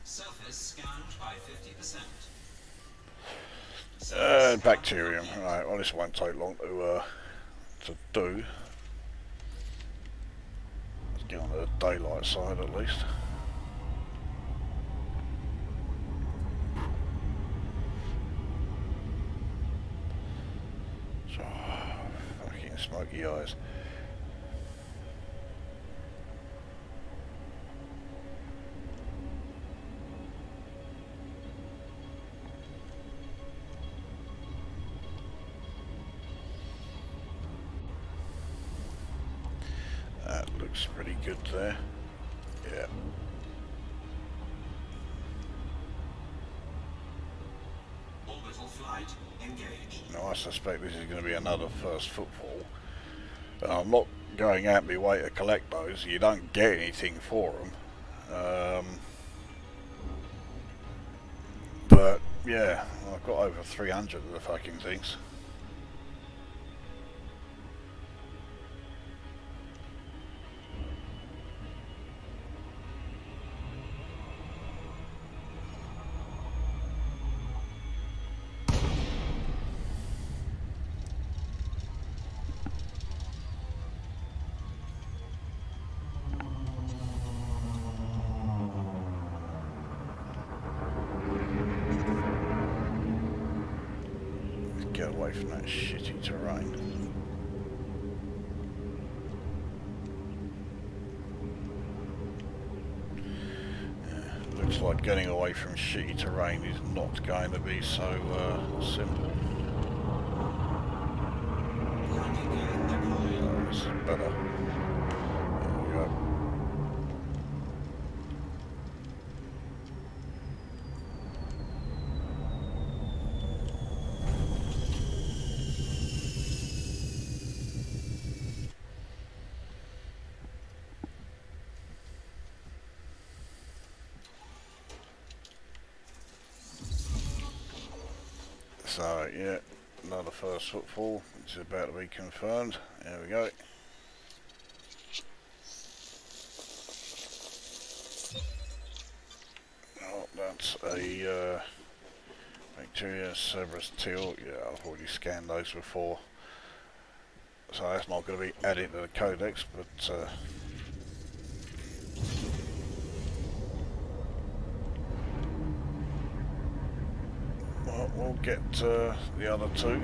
Surface scanned by 50%. Bacterium. Right, well, this won't take long to do. Let's get on the daylight side at least. So, fucking smoky eyes. That looks pretty good there. Yeah. Orbital flight engaged. Now I suspect this is going to be another first footfall. I'm not going out my way to collect those. You don't get anything for them. But yeah, I've got over 300 of the fucking things. Get away from that shitty terrain. Yeah, looks like getting away from shitty terrain is not going to be so simple. Oh, this is better. There we go. So yeah, another first footfall, which is about to be confirmed. There we go. Oh, that's a bacteria, Cerberus teal. Yeah, I've already scanned those before, so that's not going to be added to the codex, but well, we'll get the other two.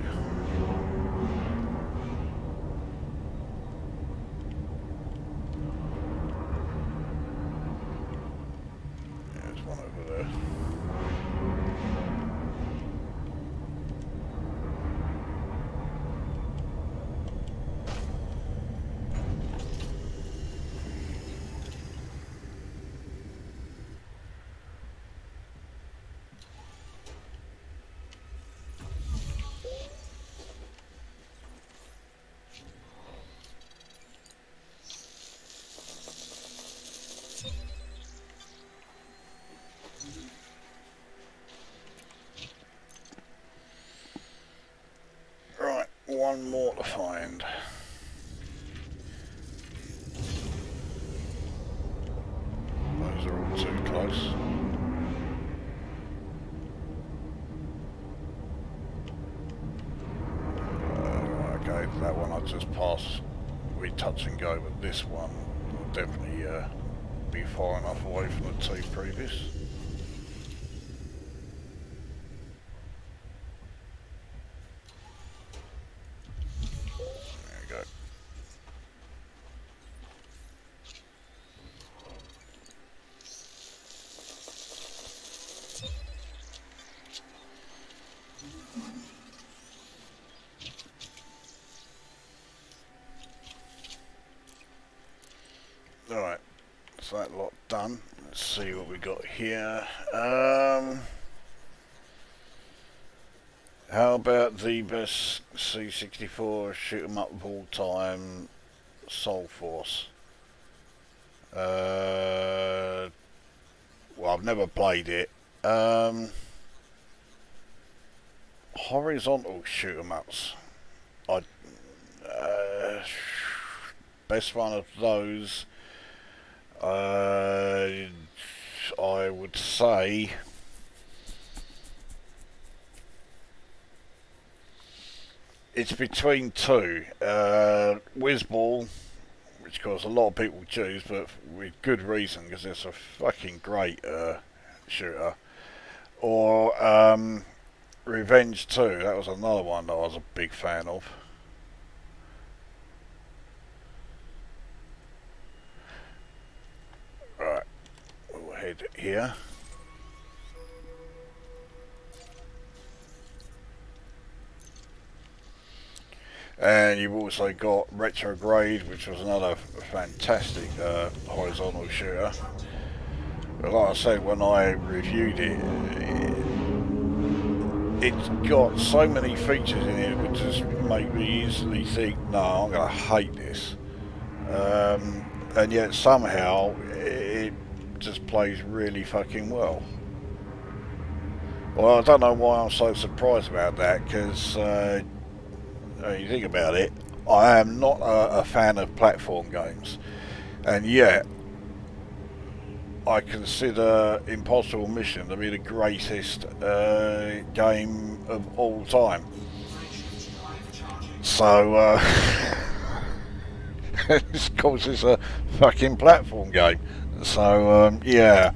Yeah, there's one over there. Right, one more to find. Those are all too close. Okay, that one I just passed. We touch and go, but this one will definitely be far enough away from the two previous. There we go. Alright, so that lot done. Let's see what we got here. How about the best C64 shoot 'em up of all time, Soul Force? Well, I've never played it. Horizontal shoot 'em ups. Best one of those, I would say it's between two. Whizball, which of course a lot of people choose, but with good reason, because it's a fucking great shooter. Or Revenge 2, that was another one that I was a big fan of. Right, we'll head here. And you've also got Retrograde, which was another fantastic horizontal shooter. But like I said, when I reviewed it, it's got so many features in it which just make me easily think, no, I'm going to hate this. And yet somehow it just plays really fucking well. Well, I don't know why I'm so surprised about that, because you think about it, I am not a fan of platform games, and yet I consider Impossible Mission to be the greatest game of all time. So, of course, it's a fucking platform game. So, yeah.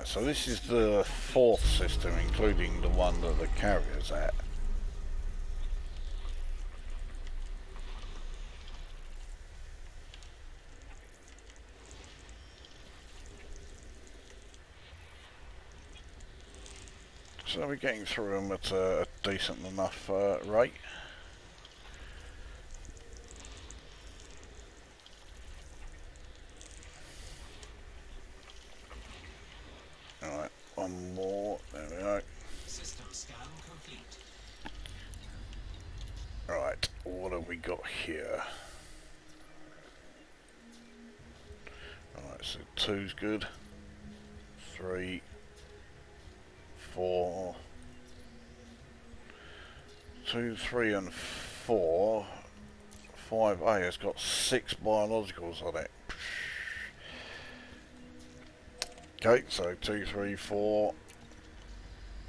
So this is the fourth system, including the one that the carrier's at. So we're getting through them at a decent enough rate. Alright, one more, there we go. System scan complete. Right, what have we got here? Alright, so 2's good. 3, 4. 2, 3 and 4. 5A has got 6 biologicals on it. Okay, so 2, 3, 4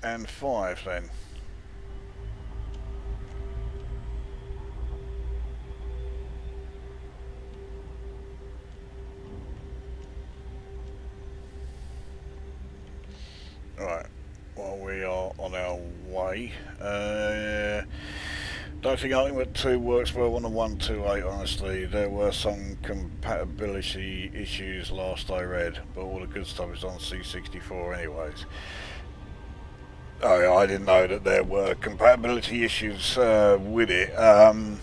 and 5 then. Right, well, we are on our way. Don't think Ultimate 2 works well on the 128, honestly. There were some compatibility issues last I read, but all the good stuff is on C64 anyways. Oh, I didn't know that there were compatibility issues with it. I mean,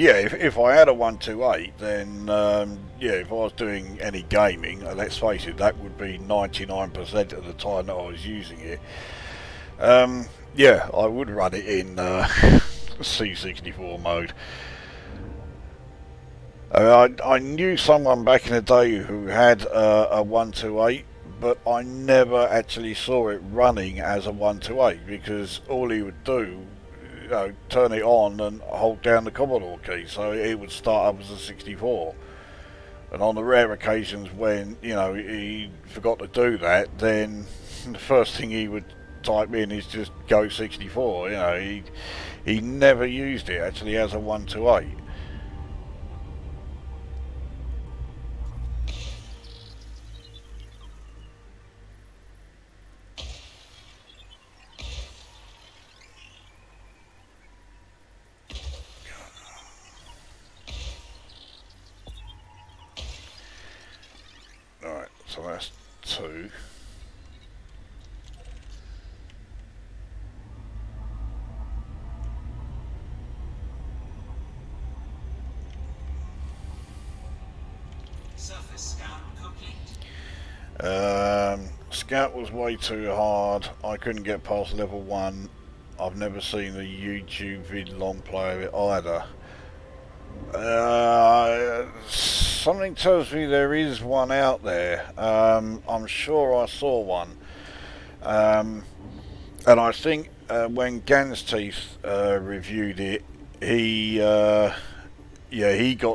yeah, if I had a 128, then, yeah, if I was doing any gaming, let's face it, that would be 99% of the time that I was using it. Yeah, I would run it in C64 mode. I knew someone back in the day who had a 128, but I never actually saw it running as a 128, because all he would do, you know, turn it on and hold down the Commodore key, so it would start up as a 64. And on the rare occasions when, you know, he forgot to do that, then the first thing he would type in is just go 64. You know, he He never used it actually as a 1 to 8. Alright, so that's 2. Surface scan complete. Scout was way too hard. I couldn't get past level 1. I've never seen a YouTube vid long play of it either. Something tells me there is one out there. I'm sure I saw one. And I think when Gan's Teeth reviewed it, he got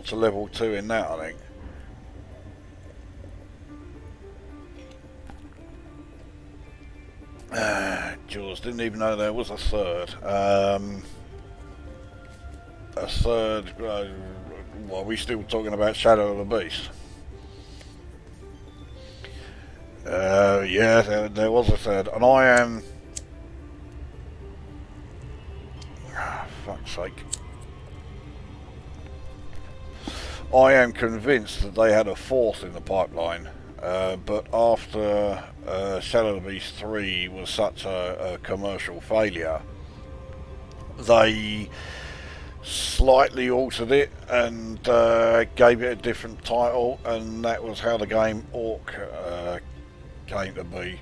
to level 2 in that, I think. Jaws, didn't even know there was a third. Well, are we still talking about Shadow of the Beast? Yeah, there was a third, and I am... fuck's sake. I am convinced that they had a fourth in the pipeline, but after Shadow of the Beast 3 was such a commercial failure, they slightly altered it and gave it a different title, and that was how the game Orc came to be.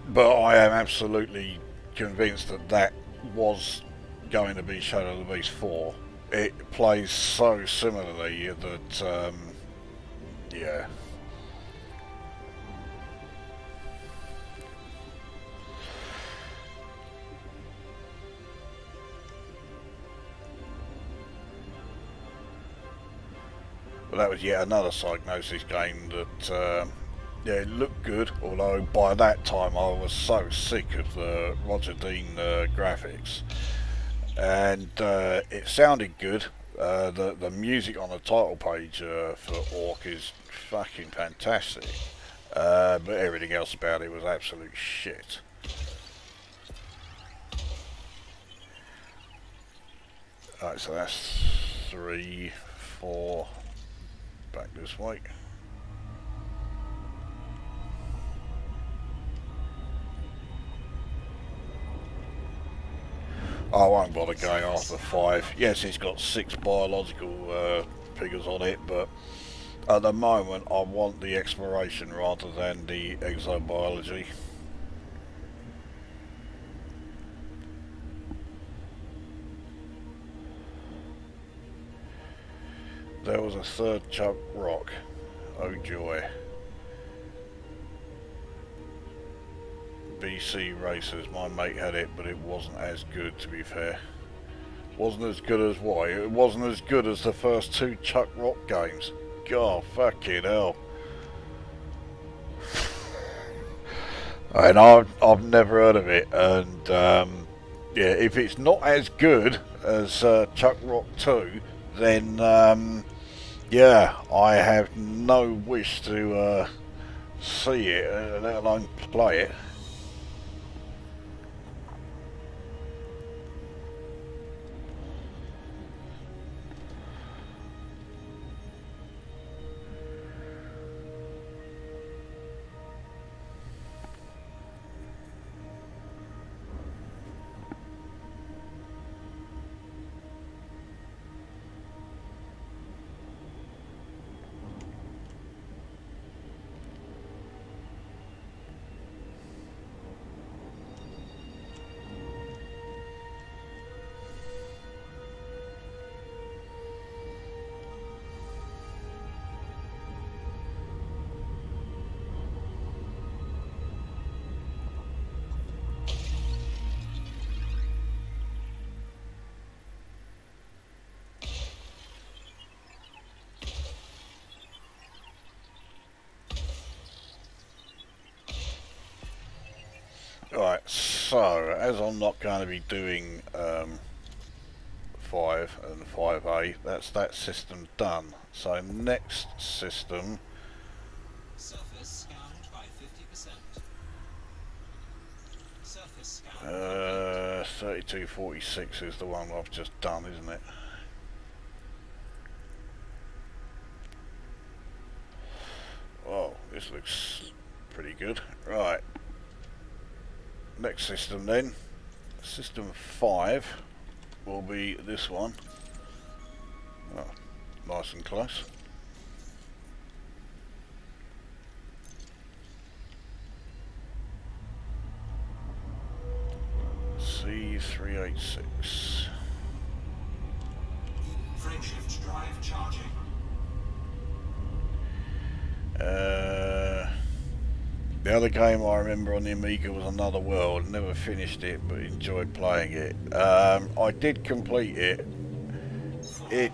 But I am absolutely convinced that that was going to be Shadow of the Beast 4. It plays so similarly that, yeah. But that was yet another Psygnosis game that, yeah, it looked good, although by that time I was so sick of the Roger Dean graphics. And it sounded good. The music on the title page for Orc is fucking fantastic. But everything else about it was absolute shit. Alright, so that's 3, 4... back this way. I won't bother going after 5. Yes, it's got 6 biological figures on it, but at the moment I want the exploration rather than the exobiology. There was a third Chuck Rock. Oh joy. BC Racers, my mate had it, but it wasn't as good, to be fair. Wasn't as good as what? It wasn't as good as the first 2 Chuck Rock games. God, fucking hell. And I've never heard of it, and yeah, if it's not as good as Chuck Rock 2, then yeah, I have no wish to see it, let alone play it. Right, so as I'm not going to be doing 5 and 5A, that's that system done. So next system, Surface scanned by 50%. Surface scanned. 3246 is the one I've just done, isn't it? Oh, this looks pretty good. Right. Next system then. System 5 will be this one. Oh, nice and close. C386. Frameshift drive charging. The other game I remember on the Amiga was Another World. Never finished it, but enjoyed playing it. I did complete it. It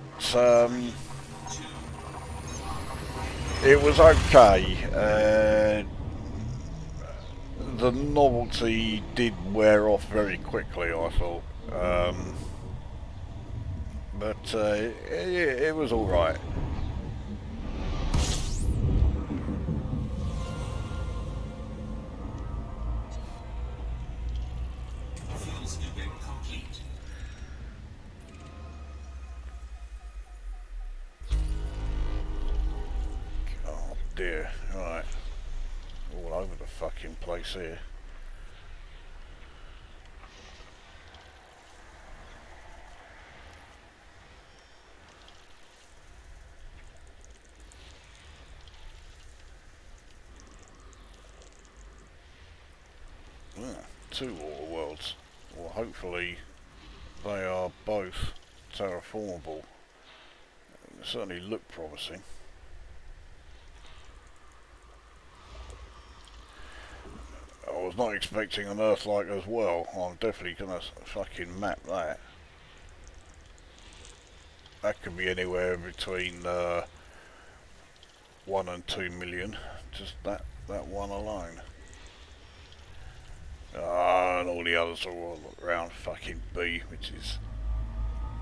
was okay. The novelty did wear off very quickly, I thought. But it was alright. Fuel scooping complete. Oh dear, right. All over the fucking place here. Two water worlds. Well, hopefully they are both terraformable. They certainly look promising. I was not expecting an Earth-like as well. I'm definitely gonna fucking map that. That could be anywhere between 1 and 2 million. Just that one alone. And all the others are all around fucking B, which is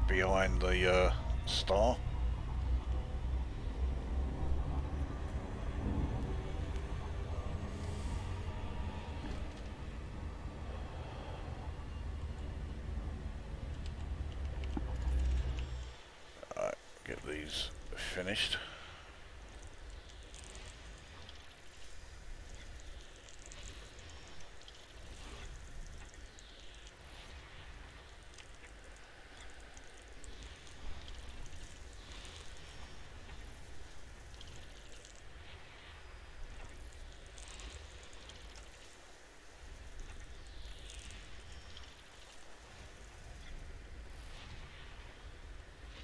behind the star. Alright, get these finished.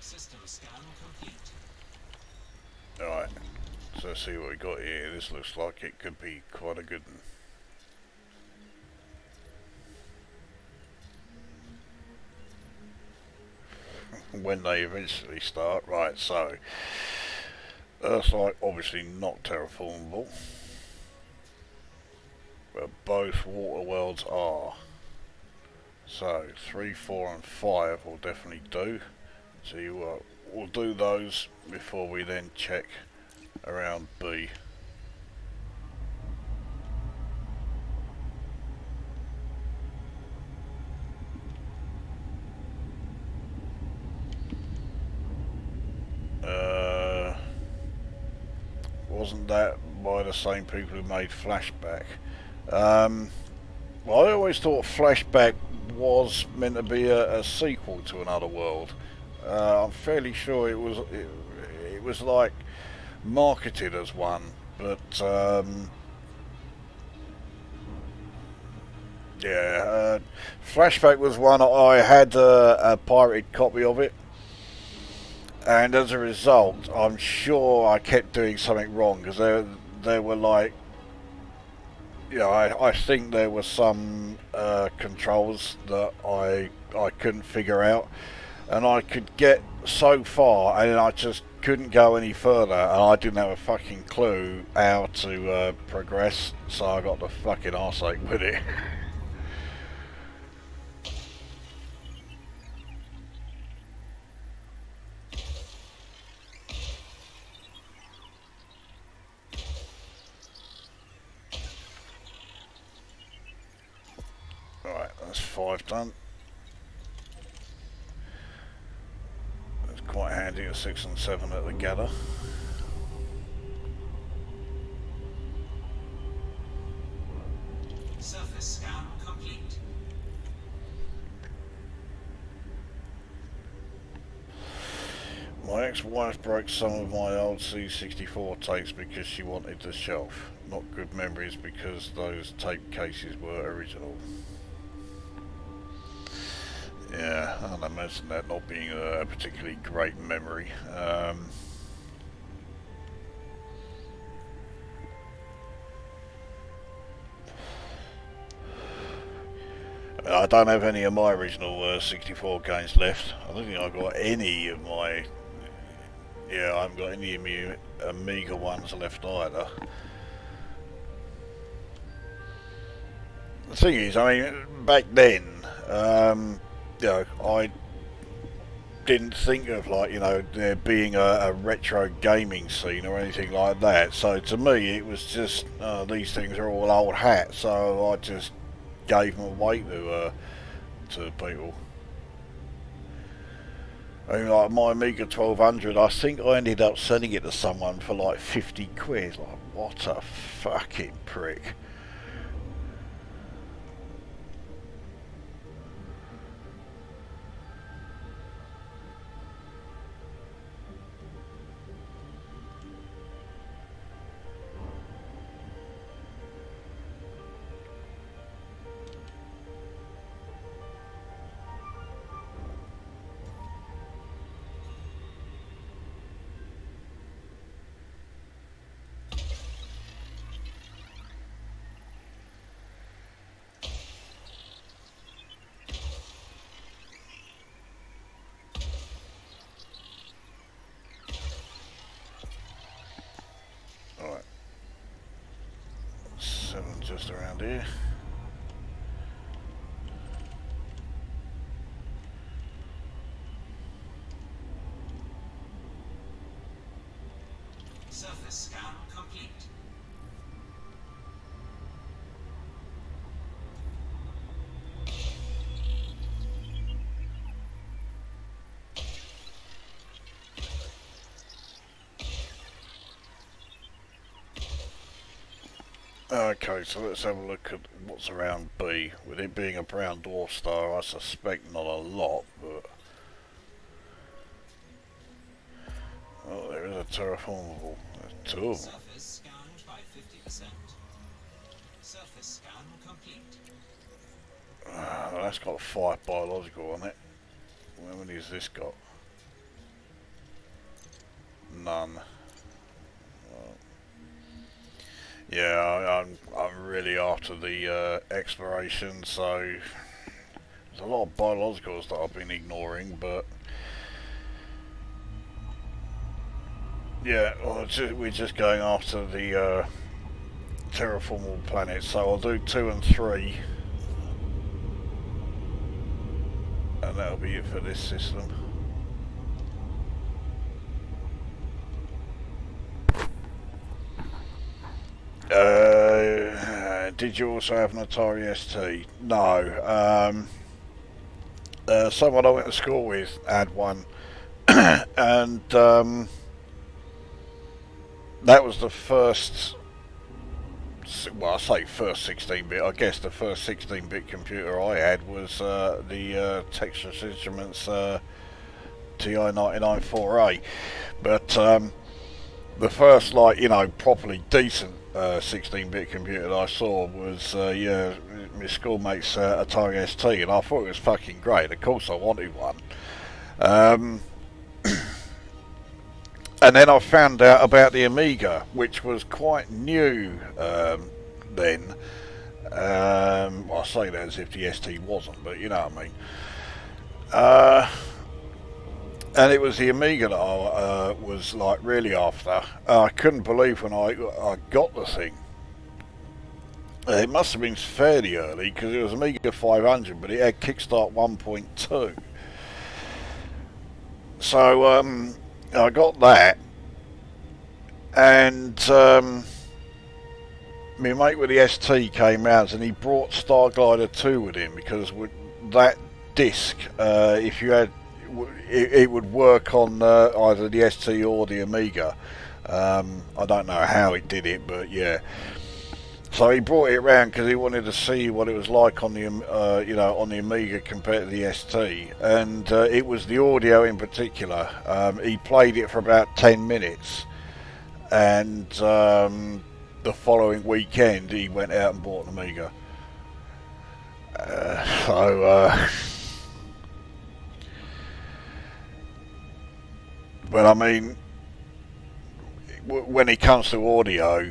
System scan complete. Alright, so let's see what we got here. This looks like it could be quite a good one. When they eventually start. Right, so Earth-like obviously not terraformable, but both water worlds are. So 3, 4 and 5 will definitely do. See what we'll do those before we then check around B. Wasn't that by the same people who made Flashback? Well, I always thought Flashback was meant to be a sequel to Another World. I'm fairly sure it was like marketed as one, but yeah, Flashback was one I had a pirated copy of it, and as a result, I'm sure I kept doing something wrong because there were like, you know, I think there were some controls that I couldn't figure out. And I could get so far, and then I just couldn't go any further, and I didn't have a fucking clue how to progress, so I got the fucking arseache with it. That's 5 done. That's quite handy at 6 and 7 at the gather. Surface scan complete. My ex-wife broke some of my old C64 tapes because she wanted the shelf. Not good memories because those tape cases were original. Yeah, I can imagine that not being a particularly great memory. I don't have any of my original 64 games left. I don't think I've got any of my... Yeah, I haven't got any of my Amiga ones left either. The thing is, I mean, back then, you know, I didn't think of, like, you know, there being a retro gaming scene or anything like that. So to me, it was just, these things are all old hat. So I just gave them away to people. I mean, like my Amiga 1200, I think I ended up selling it to someone for like 50 quid. Like, what a fucking prick. Alright. 7 just around here. Surface scan complete. Okay, so let's have a look at what's around B. With it being a brown dwarf star, I suspect not a lot, but... Oh, there is a terraformable. There's 2 of them. Surface scanned by 50%. Surface scan complete. That's got 5 biological on it. How many has this got? None. Well, yeah, I'm really after the exploration, so there's a lot of biologicals that I've been ignoring, but yeah, well, we're just going after the terraformable planets, so I'll do 2 and 3, and that'll be it for this system. Did you also have an Atari ST? No. Someone I went to school with had one, and that was the first, well, I say first 16-bit, I guess the first 16-bit computer I had was the Texas Instruments TI-99-4A, but the first, like, you know, properly decent 16-bit computer that I saw was, yeah, my schoolmate's Atari ST, and I thought it was fucking great. Of course I wanted one. And then I found out about the Amiga, which was quite new then. Well, I say that as if the ST wasn't, but you know what I mean. And it was the Amiga that I was like really after. I couldn't believe when I got the thing. It must have been fairly early because it was Amiga 500, but it had Kickstart 1.2. So I got that, and my mate with the ST came round and he brought Starglider 2 with him because with that disc, if you had, it would work on either the ST or the Amiga. I don't know how he did it, but yeah. So he brought it around because he wanted to see what it was like on the, on the Amiga compared to the ST, and it was the audio in particular. He played it for about 10 minutes, and the following weekend he went out and bought an Amiga. But I mean, when it comes to audio,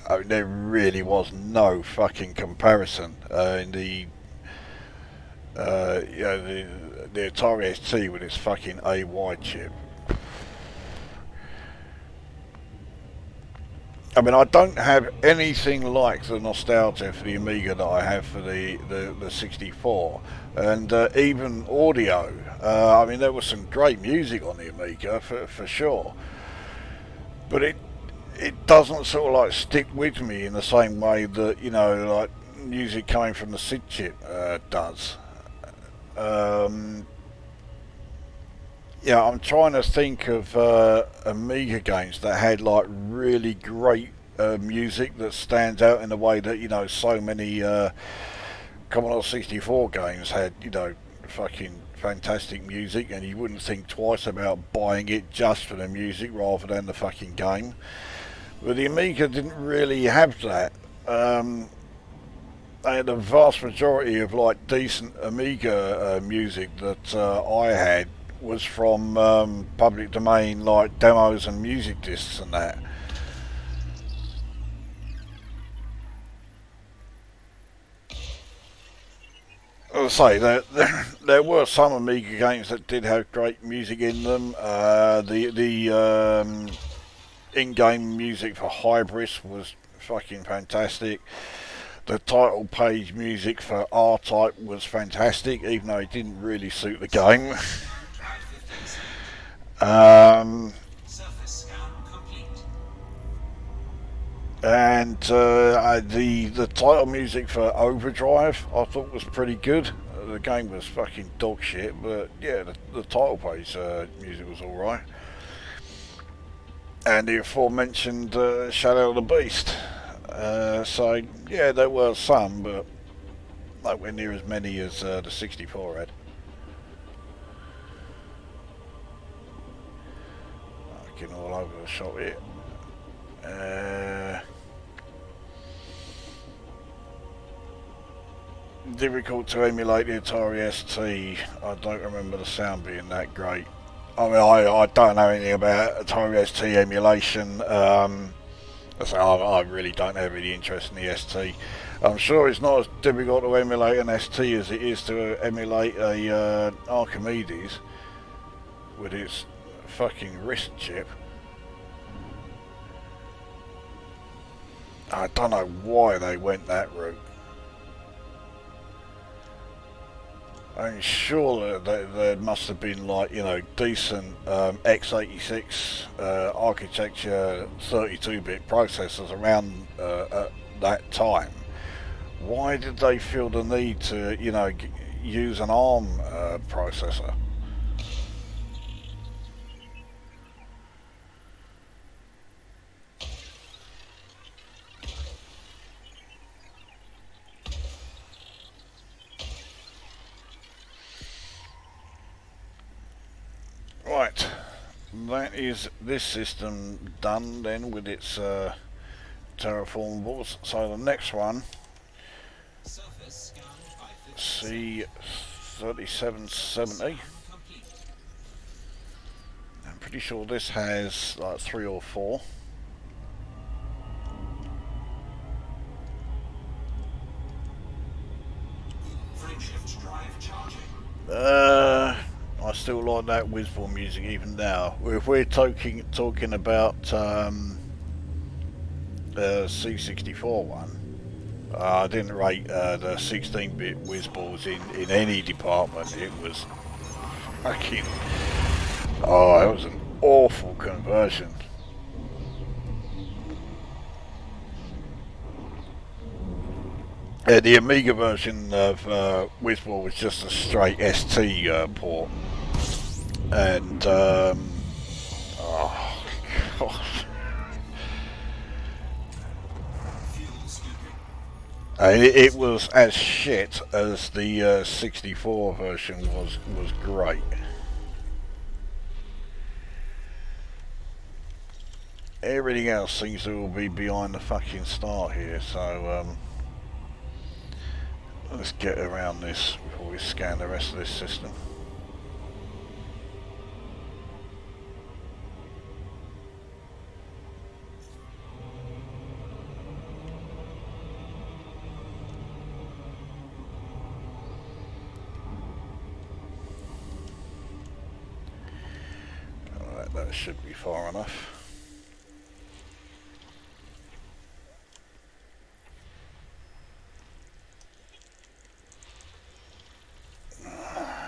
I mean, there really was no fucking comparison in the Atari ST with its fucking AY chip. I mean, I don't have anything like the nostalgia for the Amiga that I have for the 64, and even audio. I mean, there was some great music on the Amiga for sure, but it doesn't sort of like stick with me in the same way that, like music coming from the SID chip does. I'm trying to think of Amiga games that had like really great music that stands out in the way that, so many Commodore 64 games had, fucking fantastic music, and you wouldn't think twice about buying it just for the music rather than the fucking game. But the Amiga didn't really have that. They had a vast majority of like decent Amiga music that I had was from public domain, like demos and music discs and that. As I say, there were some Amiga games that did have great music in them. The in-game music for Hybris was fucking fantastic. The title page music for R-Type was fantastic, even though it didn't really suit the game. And the title music for Overdrive I thought was pretty good. The game was fucking dog shit, but yeah, the title page music was alright. And the aforementioned Shadow of the Beast. So yeah, there were some, but nowhere near as many as the 64 had. Fucking all over the shop here. Difficult to emulate the Atari ST. I don't remember the sound being that great. I mean, I don't know anything about Atari ST emulation. So I really don't have any interest in the ST. I'm sure it's not as difficult to emulate an ST as it is to emulate a Archimedes with its fucking wrist chip. I don't know why they went that route. I'm sure that there must have been like, decent x86 architecture 32-bit processors around at that time. Why did they feel the need to, use an ARM processor? Right, that is this system done then with its terraformables. So the next one, C3770. I'm pretty sure this has like 3 or 4. I still like that Whizball music even now. If we're talking about C64 one, I didn't rate the 16-bit Whizballs in any department. It was fucking... Oh, it was an awful conversion. The Amiga version of Whizball was just a straight ST port, and oh god. It was as shit as the 64 version was great. Everything else seems to all be behind the fucking start here, so let's get around this before we scan the rest of this system. Alright, that should be far enough.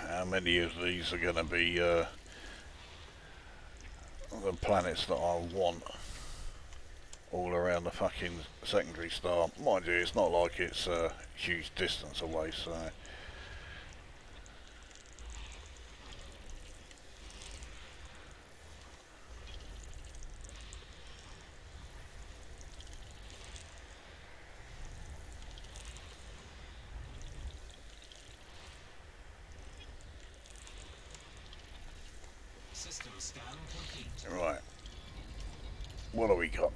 How many of these are going to be the planets that I want all around the fucking secondary star? Mind you, it's not like it's a huge distance away, so... System scan complete. Right. What do we got?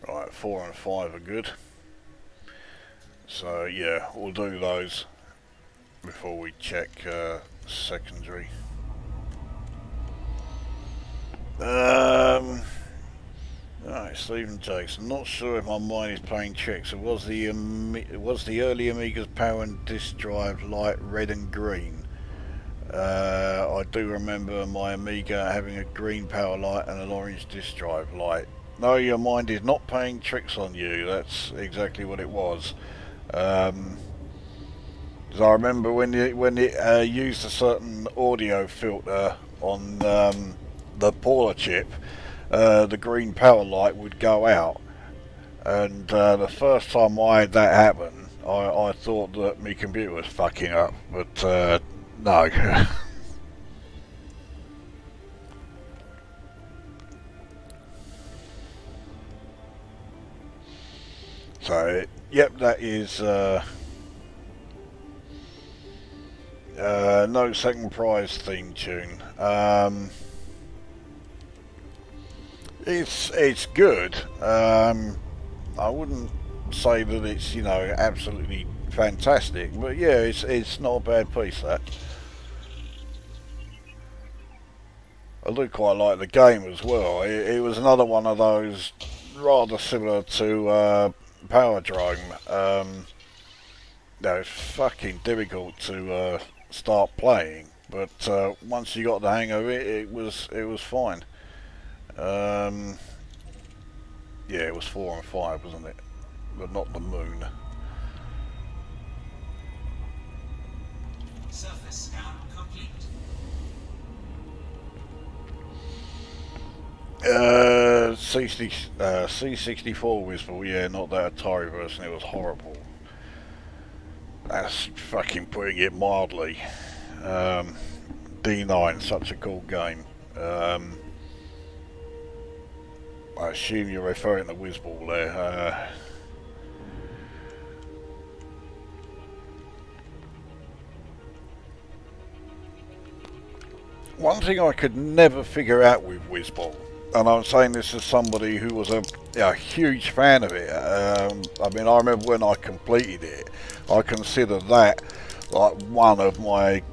Right, 4 and 5 are good. So yeah, we'll do those before we check secondary. Right, Stephen Jackson. Not sure if my mind is playing tricks. It was the early Amiga's power and disk drive light red and green. I do remember my Amiga having a green power light and an orange disk drive light. No, your mind is not playing tricks on you. That's exactly what it was. Because I remember when it used a certain audio filter on the Paula chip, the green power light would go out, and the first time I had that happen, I thought that my computer was fucking up, but no. So, yep, that is no second prize theme tune. It's good. I wouldn't say that it's, you know, absolutely fantastic, but yeah, it's not a bad piece, that. I do quite like the game as well. It was another one of those rather similar to Powerdrome. No, it's fucking difficult to start playing, but once you got the hang of it, it was fine. Yeah, it was 4 and 5, wasn't it? But not the moon. Surface scan complete. C64 Whistle, yeah, not that Atari version, it was horrible. That's fucking putting it mildly. D9, such a cool game. I assume you're referring to Whizball there. One thing I could never figure out with Whizball, and I'm saying this as somebody who was a huge fan of it. I mean, I remember when I completed it, I consider that like one of my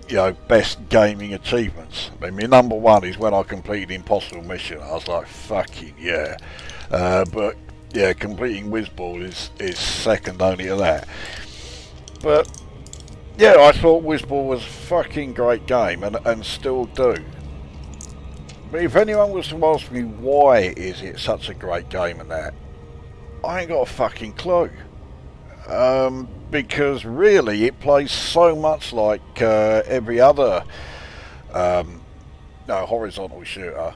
best gaming achievements. I mean, my number one is when I completed Impossible Mission. I was like, fucking yeah. But yeah, completing Whizball is second only to that. But yeah, I thought Whizball was a fucking great game, and still do. But if anyone was to ask me why is it such a great game and that, I ain't got a fucking clue. because really it plays so much like every other horizontal shooter.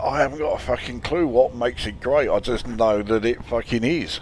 I haven't got a fucking clue what makes it great. I just know that it fucking is.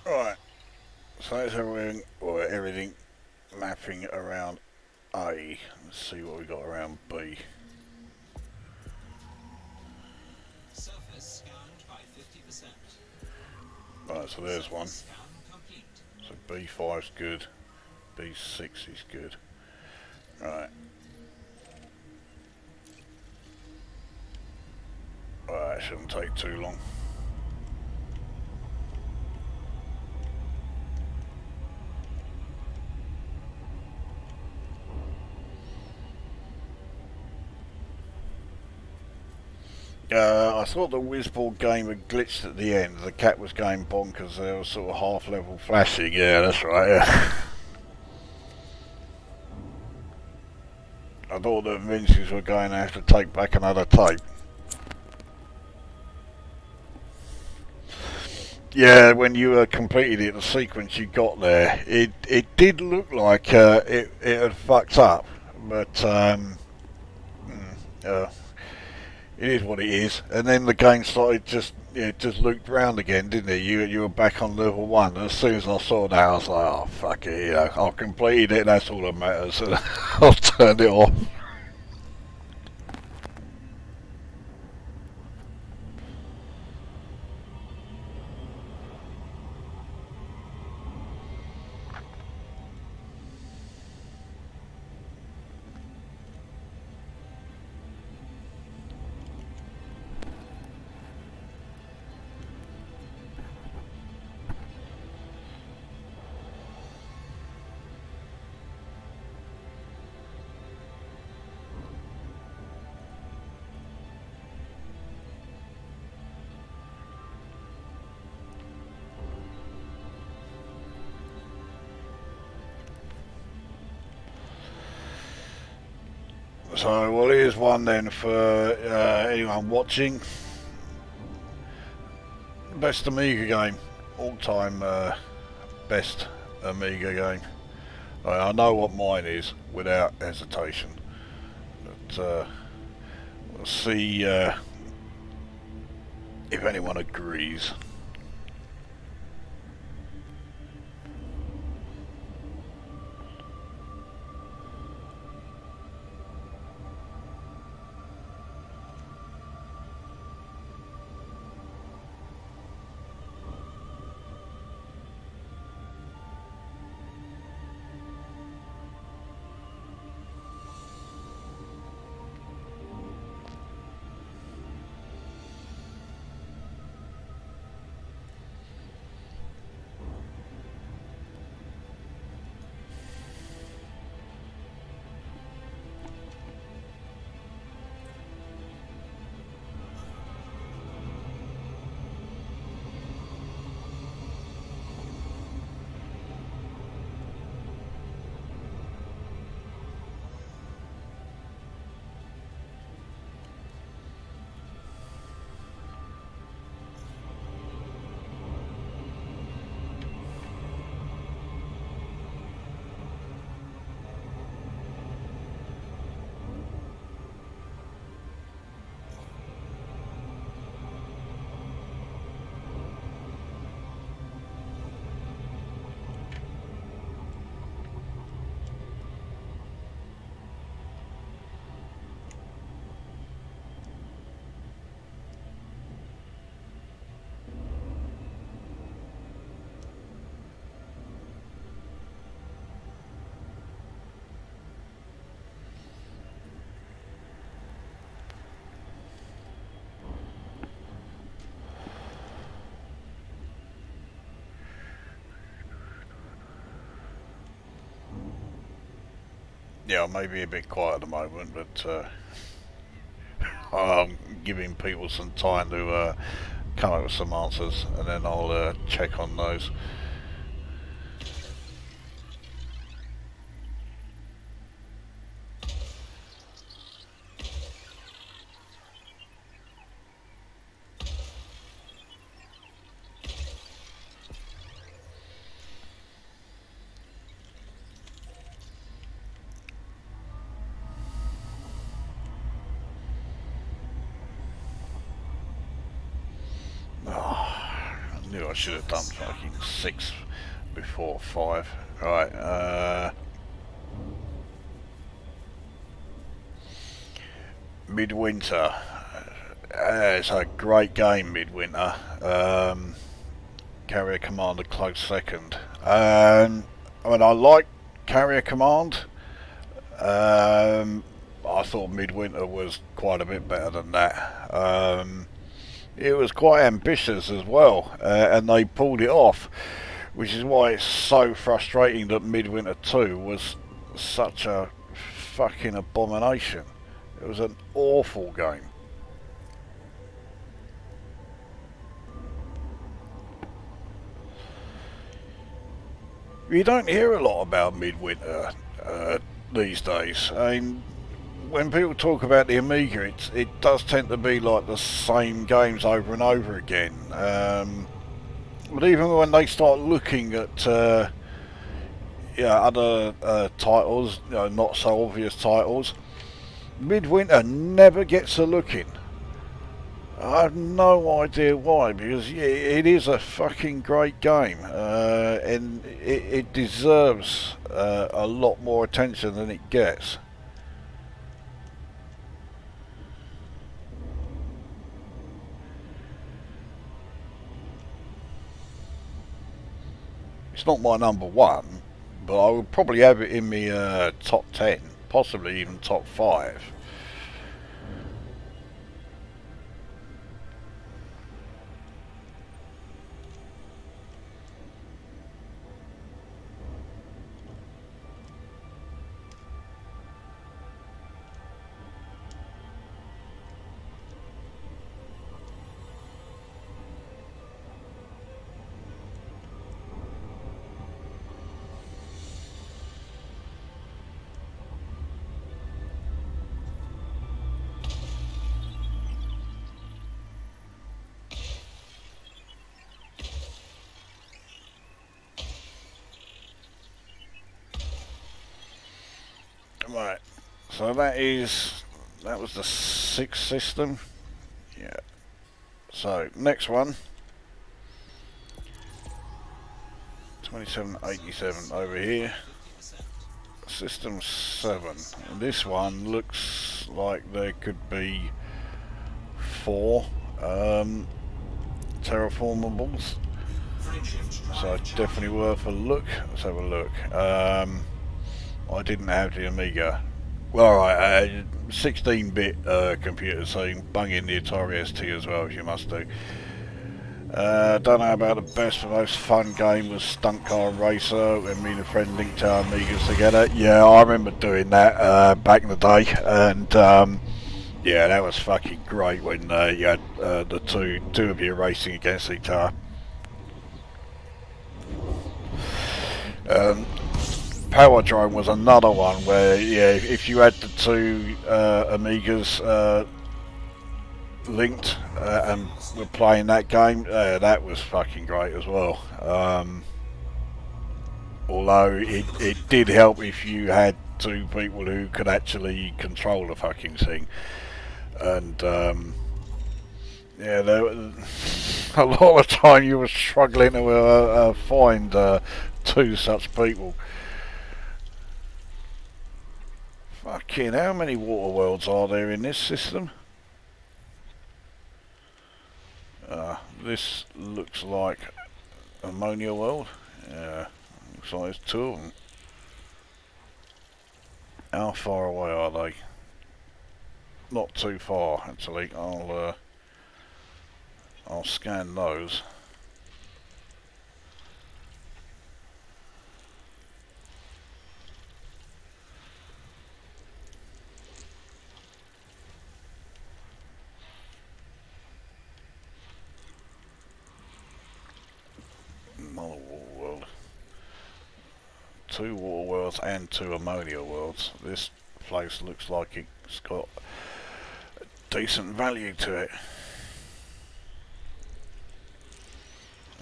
Right, so that's everything mapping around A. Let's see what we got around B. Surface scanned by 50%. Right, so there's one. Surface scan complete. So B5's good, B6 is good. Right. Right, it shouldn't take too long. I thought the Whizball game had glitched at the end. The cat was going bonkers. There was sort of half level flashing. Yeah, that's right. Yeah. I thought the Vinces were going to have to take back another tape. Yeah, when you completed it, the sequence you got there, it did look like it had fucked up, but it is what it is. And then the game started just looped round again, didn't it? You were back on level 1. And as soon as I saw that, I was like, oh fuck it, I've completed it. That's all that matters. And I've turned it off. So, well, here's one then for anyone watching. Best Amiga game, all-time best Amiga game. I know what mine is without hesitation, but we'll see if anyone agrees. Yeah, I may be a bit quiet at the moment, but I'm giving people some time to come up with some answers, and then I'll check on those. I knew I should have done fucking 6 before 5. Right, Midwinter. It's a great game, Midwinter. Carrier Command a close second. I mean, I like Carrier Command. I thought Midwinter was quite a bit better than that. It was quite ambitious as well, and they pulled it off, which is why it's so frustrating that Midwinter 2 was such a fucking abomination. It was an awful game. You don't hear a lot about Midwinter these days. I mean, when people talk about the Amiga, it does tend to be like the same games over and over again. But even when they start looking at other titles, not so obvious titles, Midwinter never gets a look in. I have no idea why, because it is a fucking great game, and it deserves a lot more attention than it gets. It's not my number 1, but I would probably have it in my top 10, possibly even top 5. Right, so that was the 6th system. Yeah. So next one, 2787 over here. System 7. And this one looks like there could be 4 terraformables. So it's definitely worth a look. Let's have a look. I didn't have the Amiga. Well, alright, 16-bit computer, so you can bung in the Atari ST as well, if you must do. Don't know about the best but most fun game was Stunt Car Racer, when me and a friend linked our Amigas together. Yeah, I remember doing that back in the day, and yeah, that was fucking great when you had the two of you racing against each other. Power Drone was another one where, yeah, if you had the 2 Amigas linked and were playing that game, that was fucking great as well. Although it did help if you had 2 people who could actually control the fucking thing. And yeah, a lot of the time you were struggling to find 2 such people. Fucking, how many water worlds are there in this system? This looks like Ammonia World. Yeah, looks like there's 2 of them. How far away are they? Not too far, actually. I'll scan those. 2 water worlds and 2 ammonia worlds. This place looks like it's got decent value to it.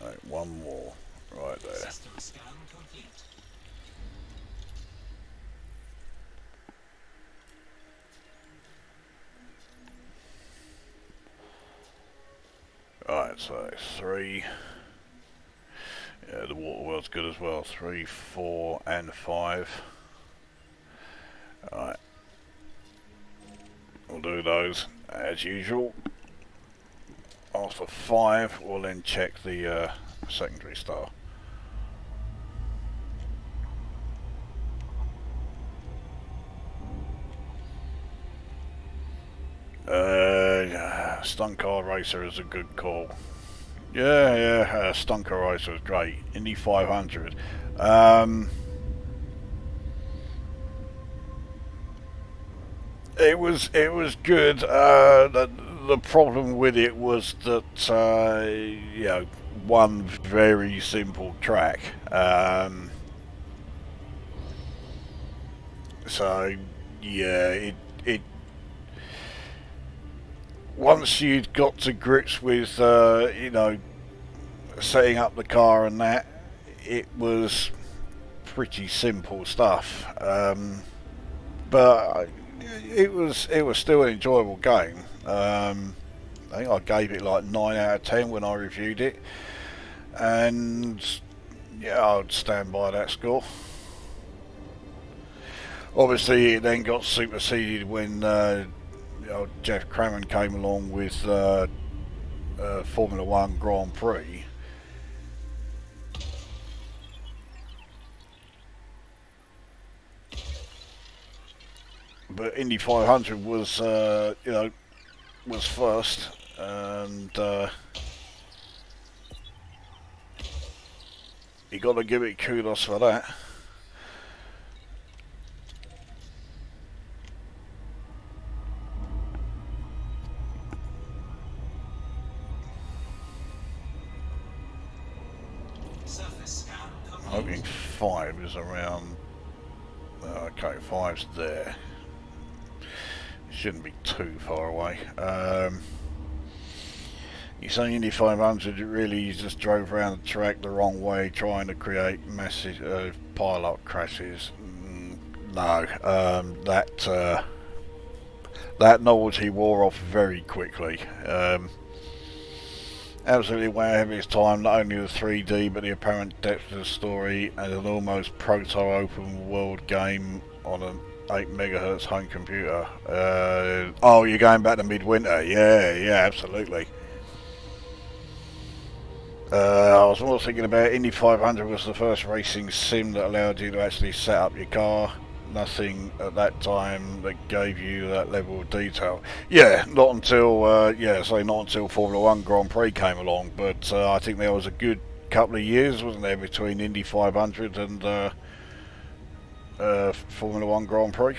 Right, one more right there. System scan complete. Right, so 3. Yeah, the water world's good as well. 3, 4 and 5. Alright. We'll do those as usual. After 5, we'll then check the secondary star. Stunt car racer is a good call. Yeah, stunt car racer is great. Indy 500. It was good. The problem with it was that you know, one very simple track. So yeah, it once you'd got to grips with you know, setting up the car and that, it was pretty simple stuff. But it was still an enjoyable game. I think I gave it like 9 out of 10 when I reviewed it, and yeah, I'd stand by that score. Obviously, it then got superseded when you know, Jeff Crammon came along with Formula 1 Grand Prix. But Indy 500 was, you know, was first, and you got to give it kudos for that. Surface scan complete. Hoping 5 is around. Okay, 5's there. It shouldn't be too far away. You say Indy 500, it really you just drove around the track the wrong way trying to create massive pile-up crashes. No, that novelty wore off very quickly. Absolutely way ahead of its time, not only the 3D but the apparent depth of the story, and an almost proto-open world game on an 8 megahertz home computer. Oh, you're going back to Midwinter? Yeah, absolutely. I was more thinking about Indy 500 was the first racing sim that allowed you to actually set up your car. Nothing at that time that gave you that level of detail. Yeah, not until not until Formula 1 Grand Prix came along. But I think there was a good couple of years, wasn't there, between Indy 500 and Formula 1 Grand Prix.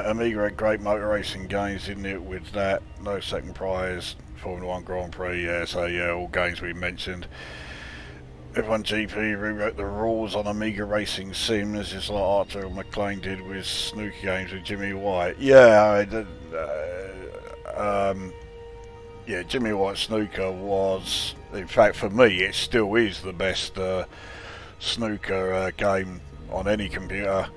Amiga had great motor racing games, didn't it, with that, no second prize, Formula 1 Grand Prix, yeah, so yeah, all games we mentioned. F1 GP rewrote the rules on Amiga racing sims, just like Arthur McLean did with snooker games with Jimmy White. Yeah, Jimmy White snooker was, in fact for me, it still is the best snooker game on any computer.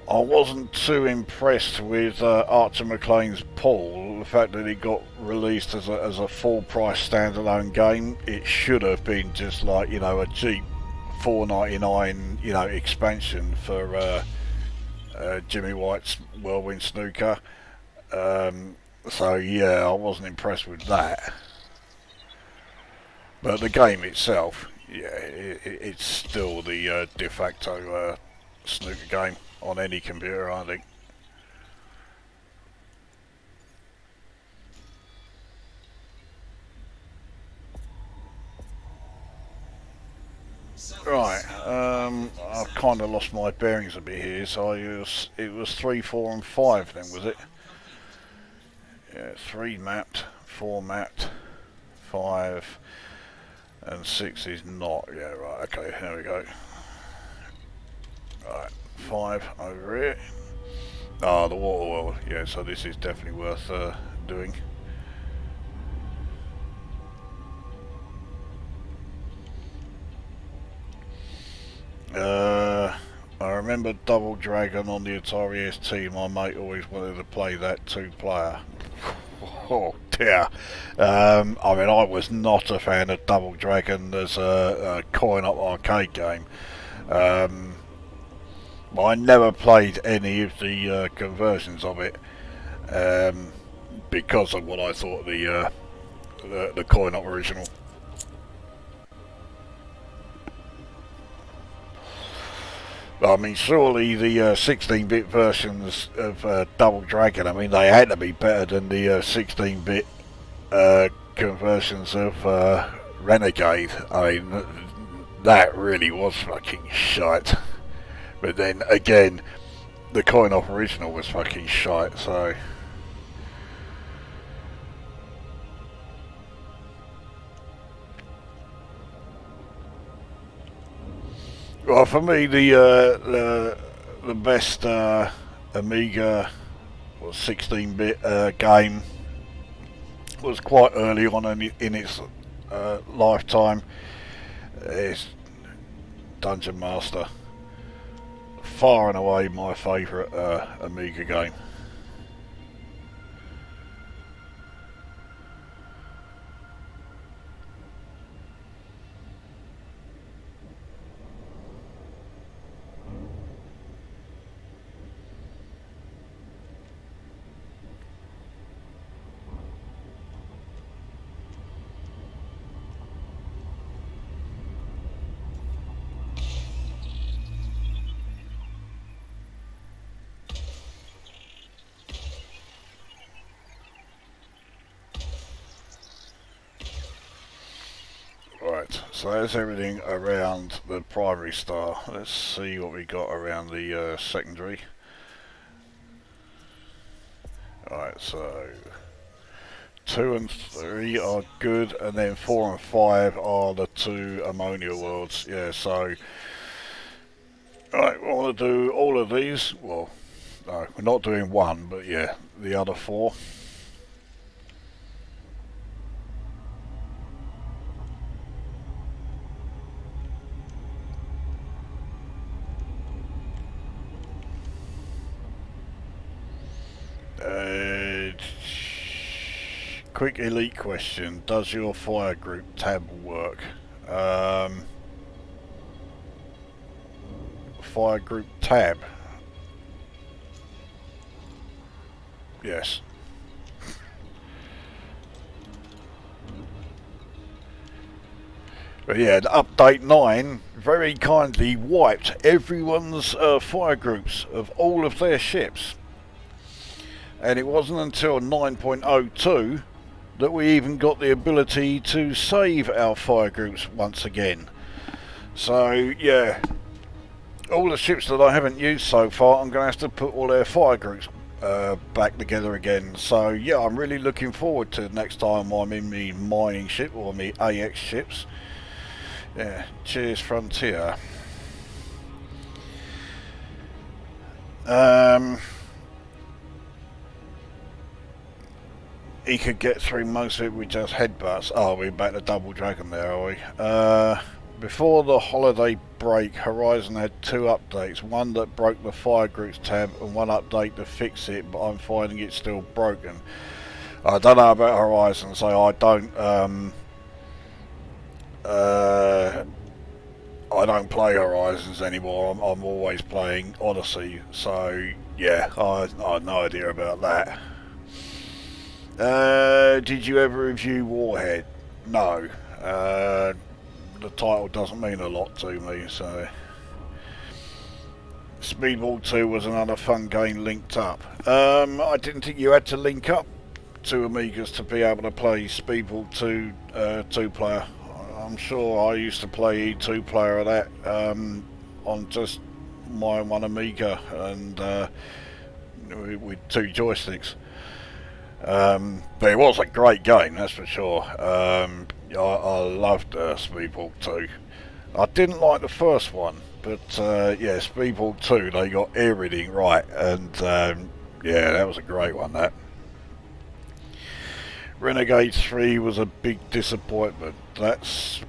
I wasn't too impressed with Archer McLean's Pool. The fact that it got released as a full price standalone game. It should have been just like, you know, a cheap $4.99, you know, expansion for Jimmy White's Whirlwind Snooker. So yeah, I wasn't impressed with that. But the game itself, yeah, it's still the de facto snooker game on any computer, I think. Right, I've kind of lost my bearings a bit here, so it was 3, 4 and 5 then, was it? Yeah, 3 mapped, 4 mapped, 5 and 6 is not. Yeah, right, okay, here we go. Right, 5 over here. Ah, the water well, yeah, so this is definitely worth doing. I remember Double Dragon on the Atari ST. My mate always wanted to play that 2-player. Oh dear. I mean, I was not a fan of Double Dragon as a coin-op arcade game. I never played any of the conversions of it because of what I thought the coin-op original. I mean, surely the 16-bit versions of Double Dragon, I mean, they had to be better than the 16-bit conversions of Renegade. I mean, that really was fucking shite. But then, again, the coin-op original was fucking shite, so... Well, for me, the best Amiga or 16-bit game was quite early on in its lifetime. It's Dungeon Master, far and away my favourite Amiga game. Right, so that's everything around the primary star. Let's see what we got around the secondary. Alright, so 2 and 3 are good, and then 4 and 5 are the 2 ammonia worlds. Yeah, so... Alright, we want to do all of these. Well, no, we're not doing one, but yeah, the other 4. Quick elite question: does your fire group tab work? Fire group tab? Yes. But yeah, update 9 very kindly wiped everyone's fire groups of all of their ships. And it wasn't until 9.02 that we even got the ability to save our fire groups once again. So yeah, all the ships that I haven't used so far, I'm going to have to put all their fire groups back together again. So yeah, I'm really looking forward to next time I'm in me mining ship or me AX ships. Yeah, cheers Frontier. He could get through most of it with just headbutts. Oh, we're back to Double Dragon there, are we? Before the holiday break, Horizon had 2 updates. One that broke the fire groups tab and one update to fix it, but I'm finding it still broken. I don't know about Horizon, so I don't play Horizons anymore. I'm always playing Odyssey, so yeah, I have no idea about that. Did you ever review Warhead? No. The title doesn't mean a lot to me, so... Speedball 2 was another fun game linked up. I didn't think you had to link up to Amigas to be able to play Speedball 2 2-player. I'm sure I used to play 2-player of that on just my one Amiga and with 2 joysticks. But it was a great game, that's for sure. I loved Speedball 2. I didn't like the first one, but yeah, Speedball 2, they got everything right, and yeah, that was a great one, that. Renegade 3 was a big disappointment. That's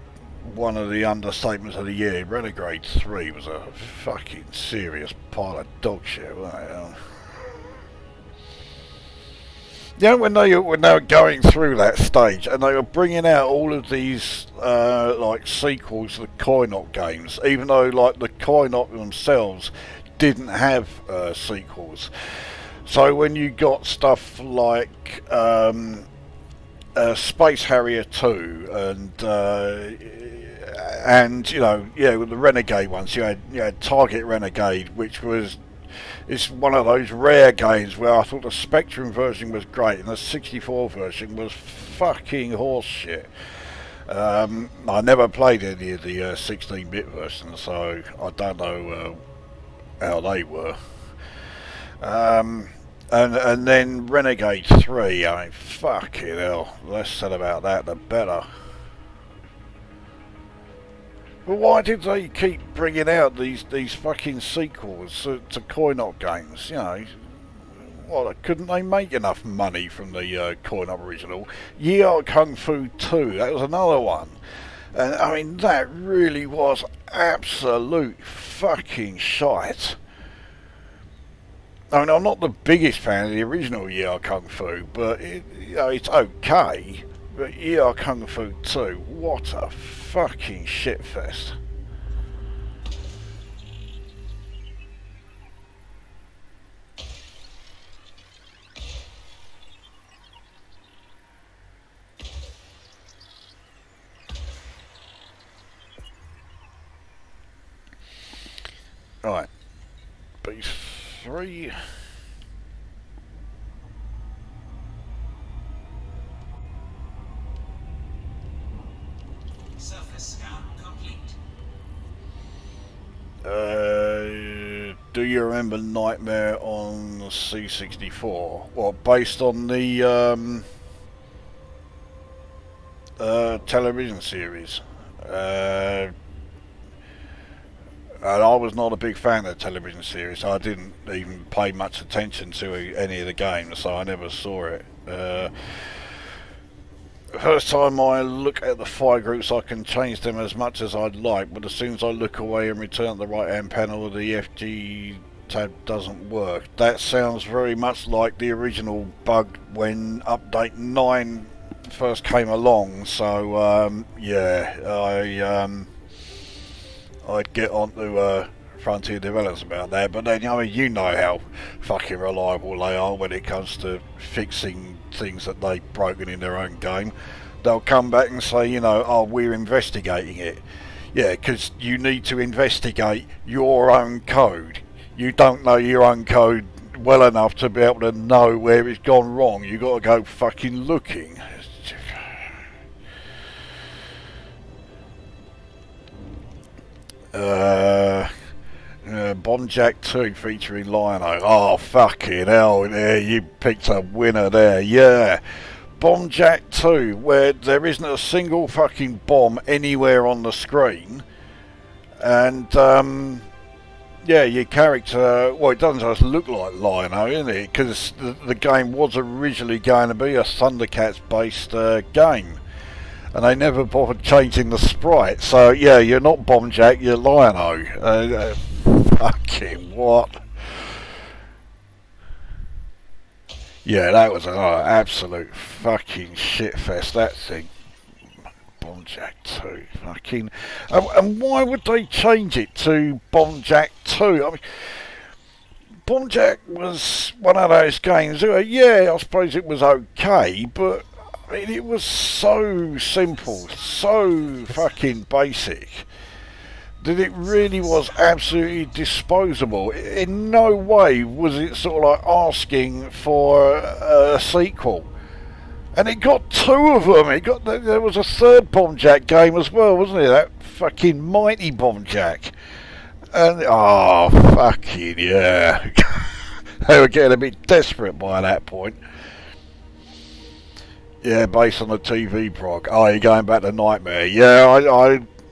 one of the understatements of the year. Renegade 3 was a fucking serious pile of dog shit, wasn't it? You know, when they were going through that stage and they were bringing out all of these like sequels to the coin-op games, even though like the coin-op themselves didn't have sequels. So when you got stuff like Space Harrier 2 and you know, yeah, with the Renegade ones, you had Target Renegade, which was, it's one of those rare games where I thought the Spectrum version was great and the 64 version was fucking horse shit. I never played any of the 16-bit versions, so I don't know how they were. And then Renegade 3, I mean, fucking hell, less said about that the better. But why did they keep bringing out these fucking sequels to coin-op games? You know, what, couldn't they make enough money from the coin-op original? Year Kung Fu 2, that was another one. And I mean, that really was absolute fucking shite. I mean, I'm not the biggest fan of the original Year Kung Fu, but you know, it's okay. But Year Kung Fu 2, what a fucking shitfest. Right, B3. Surface scan complete. Do you remember Nightmare on the C64? Well, based on the television series. And I was not a big fan of the television series. I didn't even pay much attention to any of the games, so I never saw it. First time I look at the fire groups, I can change them as much as I'd like, but as soon as I look away and return to the right hand panel, the FG tab doesn't work. That sounds very much like the original bug when update 9 first came along, so yeah, I'd get onto Frontier Developers about that, but then, I mean, you know how fucking reliable they are when it comes to fixing things that they've broken in their own game. They'll come back and say, you know, oh, we're investigating it. Yeah, because you need to investigate your own code. You don't know your own code well enough to be able to know where it's gone wrong. You got to go fucking looking. Bonjack 2 featuring Lino. Oh, fucking hell, yeah, you picked a winner there, yeah. Bonjack 2, where there isn't a single fucking bomb anywhere on the screen. And, yeah, your character, well, it doesn't just look like Lino, isn't it? Because the game was originally going to be a Thundercats-based game. And they never bothered changing the sprite. So, yeah, you're not Bombjack, you're Lino. Fucking what? Yeah, that was an absolute fucking shitfest, that thing. Bombjack 2, fucking... and why would they change it to Bombjack 2? I mean, Bombjack was one of those games, yeah, I suppose it was okay, but... I mean, it was so simple, so fucking basic, that it really was absolutely disposable. In no way was it sort of like asking for a sequel. And it got 2 of them. There was a third Bombjack game as well, wasn't there? That fucking mighty Bombjack. And, oh, fucking yeah. They were getting a bit desperate by that point. Yeah, based on the TV prog. Oh, you're going back to Nightmare. Yeah,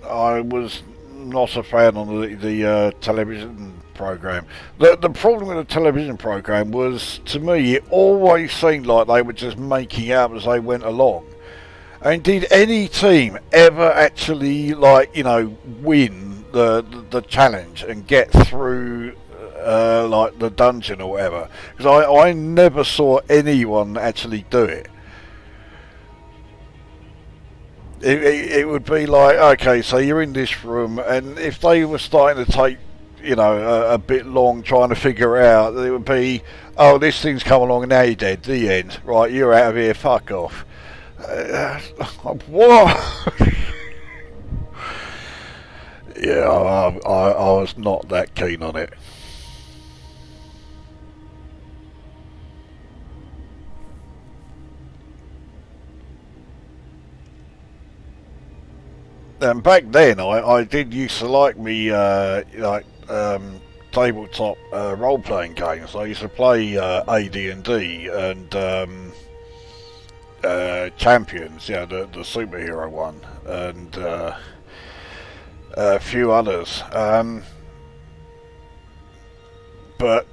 I was not a fan on the television program. The problem with the television program was, to me, it always seemed like they were just making out as they went along. And did any team ever actually, like, you know, win the challenge and get through, like, the dungeon or whatever? Because I never saw anyone actually do it. It would be like, okay, so you're in this room, and if they were starting to take, you know, a bit long trying to figure out, it would be, oh, this thing's come along and now you're dead, the end. Right, you're out of here, fuck off. What? Yeah, I was not that keen on it. And back then, I did used to like me tabletop role-playing games. I used to play AD&D and Champions, yeah, the superhero one, and a few others. But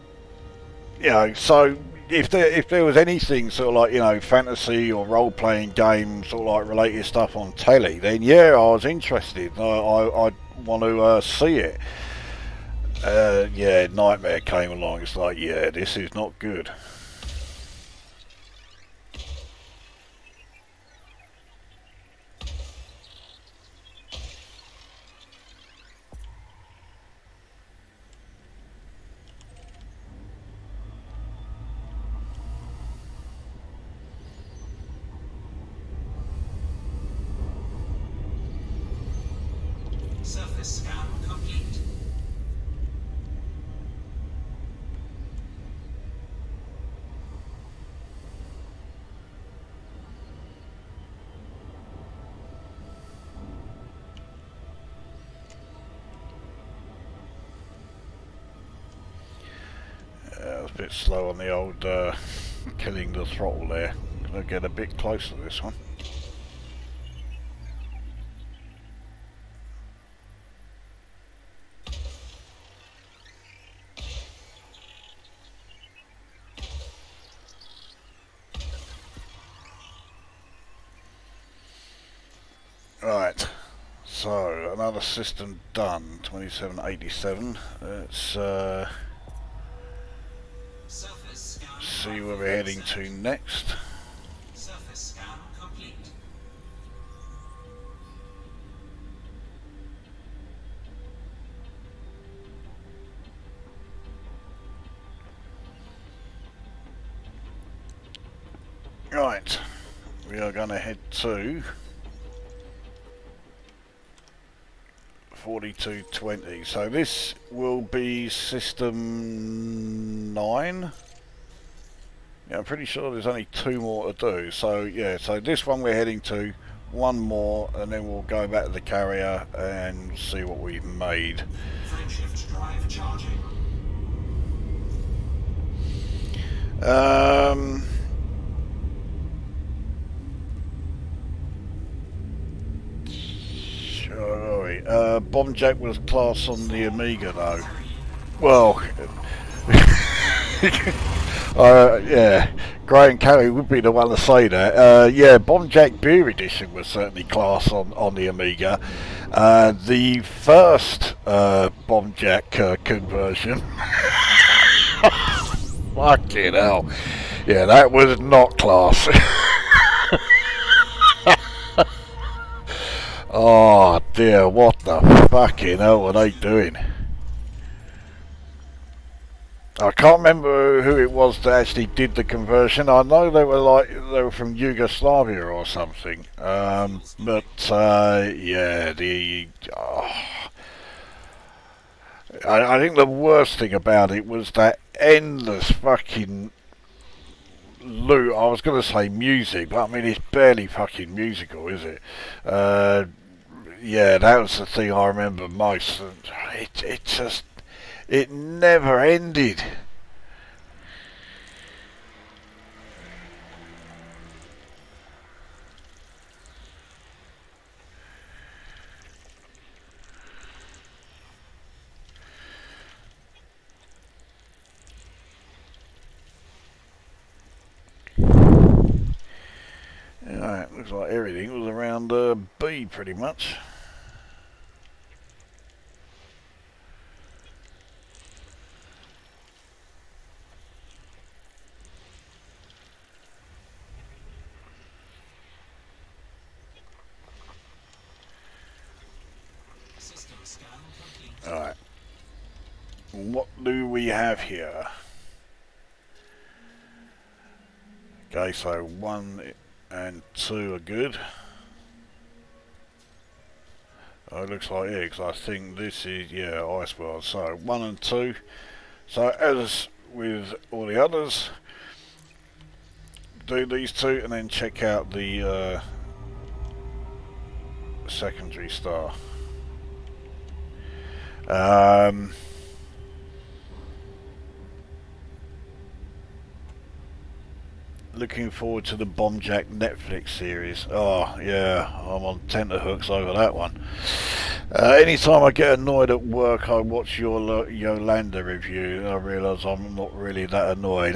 you know, so if there was anything sort of like, you know, fantasy or role playing game sort of like related stuff on telly, then yeah, I was interested. I'd want to see it. Yeah, Nightmare came along. It's like, yeah, this is not good. Surface scan complete. I was a bit slow on the old killing the throttle there. Gonna get a bit closer to this one. Right, so another system done, 2787. Let's Surface scan see where we're heading to next. Surface scan complete. Right, we are going to head to 4220. So this will be system 9. Yeah, I'm pretty sure there's only 2 more to do. So yeah, so this one we're heading to, 1 more, and then we'll go back to the carrier and see what we've made. Frameshift drive charging. Bomb Jack was class on the Amiga though. Well, yeah, Graham Kelly would be the one to say that. Yeah, Bomb Jack Beer Edition was certainly class on the Amiga. The first Bomb Jack conversion, fucking hell, yeah, that was not class. Oh dear, what the fucking hell were they doing? I can't remember who it was that actually did the conversion. I know they were from Yugoslavia or something. But yeah, I think the worst thing about it was that endless fucking loop. I was going to say music, but I mean it's barely fucking musical, is it? Yeah, that was the thing I remember most. It never ended. looks like everything was around B pretty much. Alright. What do we have here? Okay, so 1 and 2 are good. Oh, it looks like, yeah, because I think this is, yeah, ice world. So 1 and 2. So as with all the others, do these 2 and then check out the secondary star. Looking forward to the Bombjack Netflix series. Oh yeah, I'm on tenterhooks over that one. Anytime I get annoyed at work, I watch your Yolanda review and I realise I'm not really that annoyed.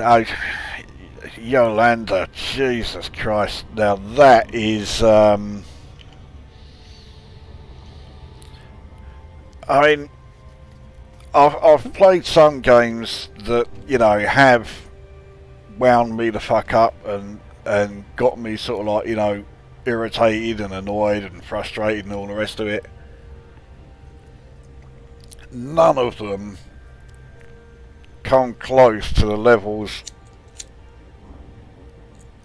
Yolanda, Jesus Christ. Now that is... I mean, I've played some games that, you know, have wound me the fuck up and got me sort of like, you know, irritated and annoyed and frustrated and all the rest of it. None of them come close to the levels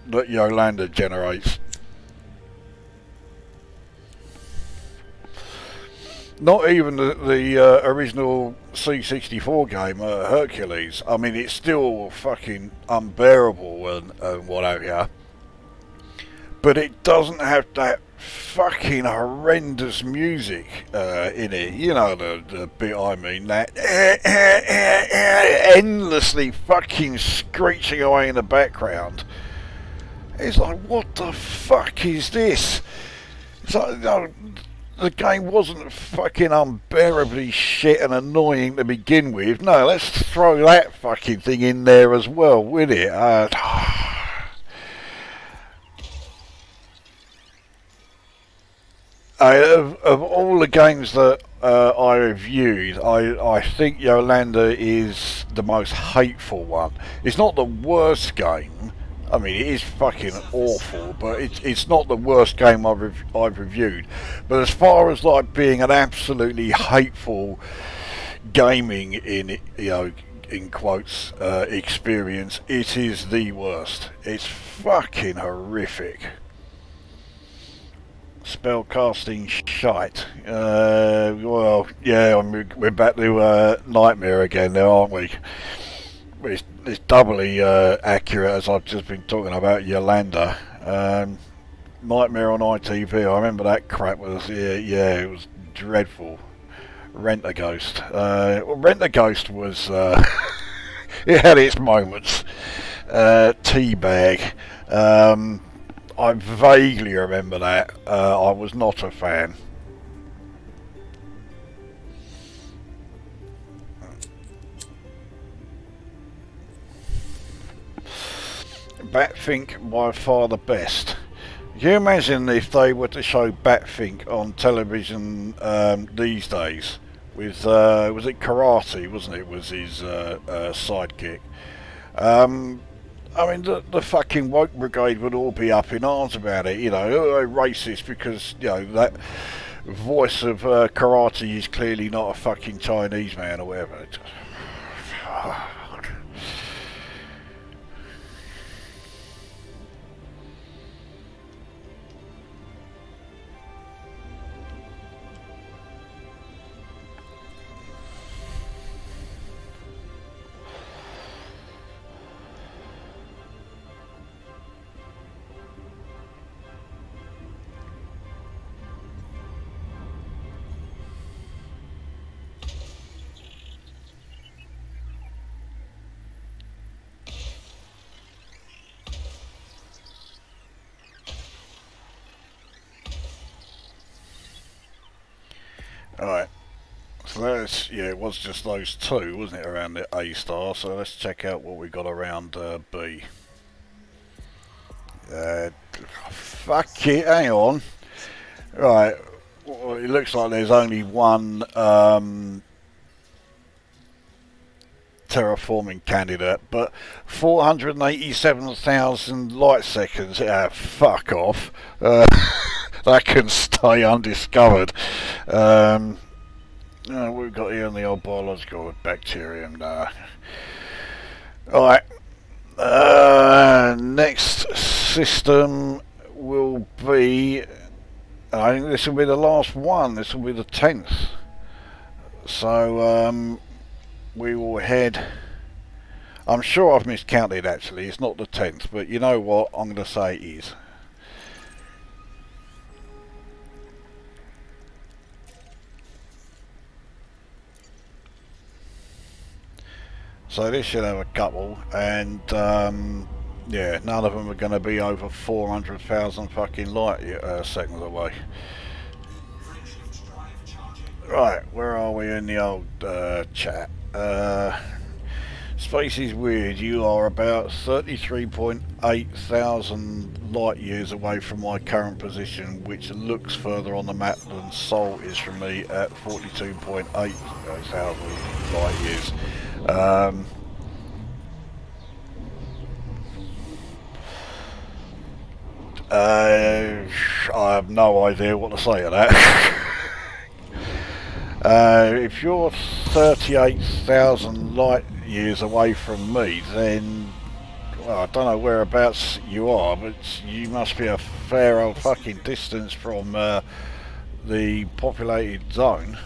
that Yolanda generates. Not even the original C64 game, Hercules. I mean, it's still fucking unbearable and what have you. But it doesn't have that fucking horrendous music in it. You know the bit I mean, that endlessly fucking screeching away in the background. It's like, what the fuck is this? It's like, no, the game wasn't fucking unbearably shit and annoying to begin with. No, let's throw that fucking thing in there as well, with it. Of all the games that I reviewed, I think Yolanda is the most hateful one. It's not the worst game. I mean, it is fucking awful, but it's not the worst game I've reviewed. But as far as like being an absolutely hateful gaming in quotes experience, it is the worst. It's fucking horrific. Spellcasting shite. Well, yeah, we're back to Nightmare again now, aren't we? It's doubly accurate, as I've just been talking about Yolanda. Nightmare on ITV, I remember that crap was, yeah, it was dreadful. Rent a Ghost. Well, Rent a Ghost was, it had its moments. Teabag. I vaguely remember that. I was not a fan. Batfink by far the best. Can you imagine if they were to show Batfink on television these days? With was it Karate? Wasn't it? Was his sidekick? I mean, the fucking woke brigade would all be up in arms about it. You know, oh, racist because you know that voice of Karate is clearly not a fucking Chinese man or whatever. Alright, so that's, yeah, it was just those two, wasn't it, around the A star, so let's check out what we got around B. Fuck it, hang on. Right, well, it looks like there's only one terraforming candidate, but 487,000 light seconds. Fuck off. That can stay undiscovered. What we've got here in the old biological bacterium. Alright. Next system will be, I think this will be the last one. This will be the 10th. So we will head. I'm sure I've miscounted actually. It's not the 10th, but you know what? I'm going to say it is. So this should have a couple, and yeah, none of them are going to be over 400,000 fucking light seconds away. Right, where are we in the old chat? Space is weird. You are about 33.8 thousand light years away from my current position, which looks further on the map than Sol is from me at 42.8 thousand light years. I have no idea what to say to that. If you're 38,000 light years away from me, then, well, I don't know whereabouts you are, but you must be a fair old fucking distance from the populated zone.